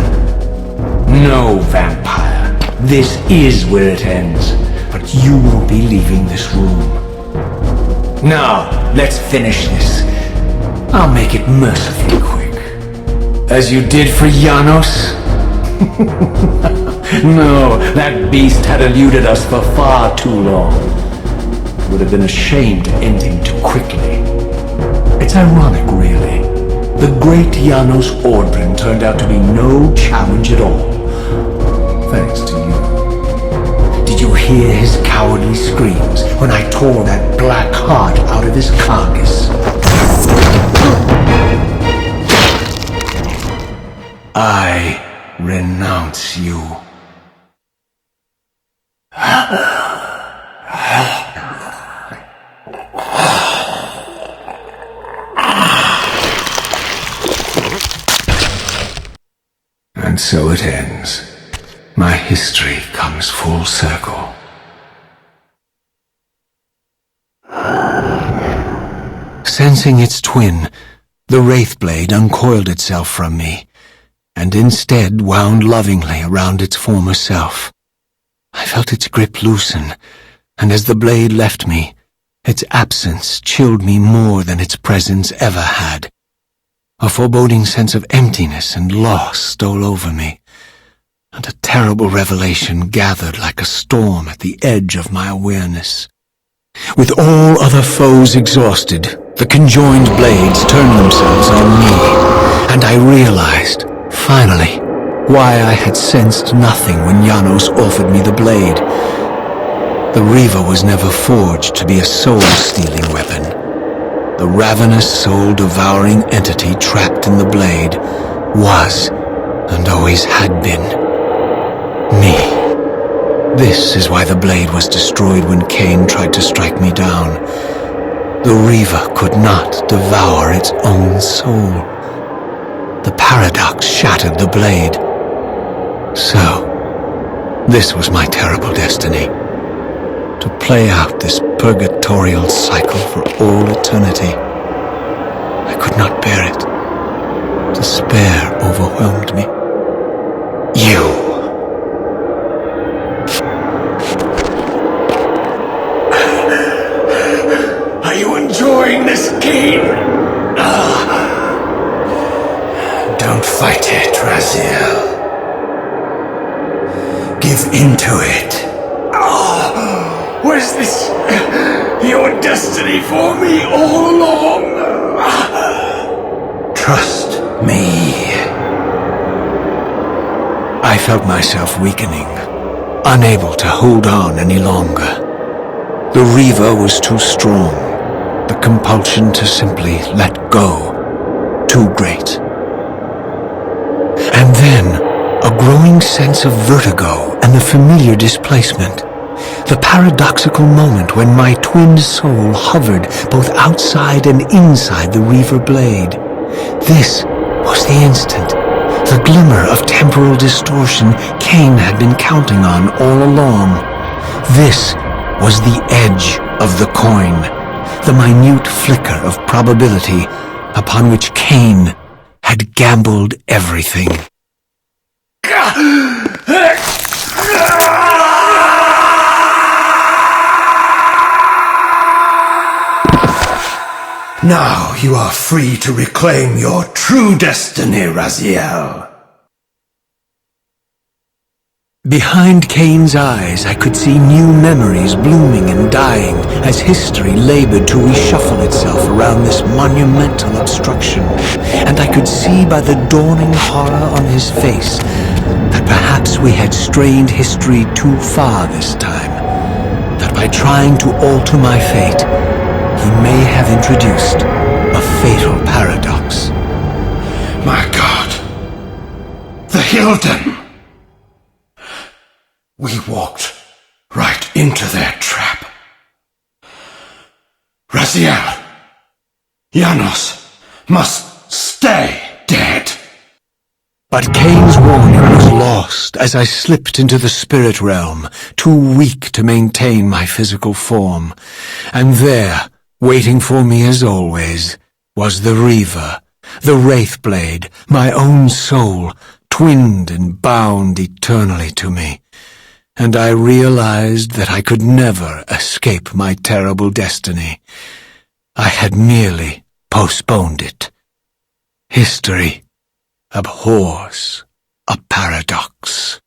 No, vampire. This is where it ends. But you won't be leaving this room. Now, let's finish this. I'll make it mercifully quick. As you did for Janos? No, that beast had eluded us for far too long. It would have been a shame to end him too quickly. It's ironic, really. The great Janos Ordrin turned out to be no challenge at all. Thanks to you. Did you hear his cowardly screams when I tore that black heart out of his carcass? I renounce you. And so it ends. My history comes full circle. Sensing its twin, the Wraithblade uncoiled itself from me, and instead wound lovingly around its former self. I felt its grip loosen, and as the blade left me, its absence chilled me more than its presence ever had. A foreboding sense of emptiness and loss stole over me, and a terrible revelation gathered like a storm at the edge of my awareness. With all other foes exhausted, the conjoined blades turned themselves on me, and I realized, finally, why I had sensed nothing when Janos offered me the blade. The Reaver was never forged to be a soul-stealing weapon. The ravenous, soul-devouring entity trapped in the blade was, and always had been, me. This is why the blade was destroyed when Kain tried to strike me down. The Reaver could not devour its own soul. The paradox shattered the blade. So, this was my terrible destiny. To play out this purgatorial cycle for all eternity. I could not bear it. Despair overwhelmed me. You. Are you enjoying this game? Don't fight it, Raziel. Give into it. Was this your destiny for me all along? Trust me. I felt myself weakening, unable to hold on any longer. The Reaver was too strong, the compulsion to simply let go too great. And then, a growing sense of vertigo and the familiar displacement. The paradoxical moment when my twin soul hovered both outside and inside the Reaver blade. This was the instant, the glimmer of temporal distortion Kain had been counting on all along. This was the edge of the coin, the minute flicker of probability upon which Kain had gambled everything. Now you are free to reclaim your true destiny, Raziel. Behind Kain's eyes, I could see new memories blooming and dying as history labored to reshuffle itself around this monumental obstruction. And I could see by the dawning horror on his face that perhaps we had strained history too far this time. That by trying to alter my fate, he may have introduced a fatal paradox. My God! The Hilden! We walked right into their trap. Raziel, Janos must stay dead. But Kain's warning was lost as I slipped into the spirit realm, too weak to maintain my physical form. And there, waiting for me as always, was the Reaver, the Wraithblade, my own soul, twinned and bound eternally to me. And I realized that I could never escape my terrible destiny. I had merely postponed it. History abhors a paradox.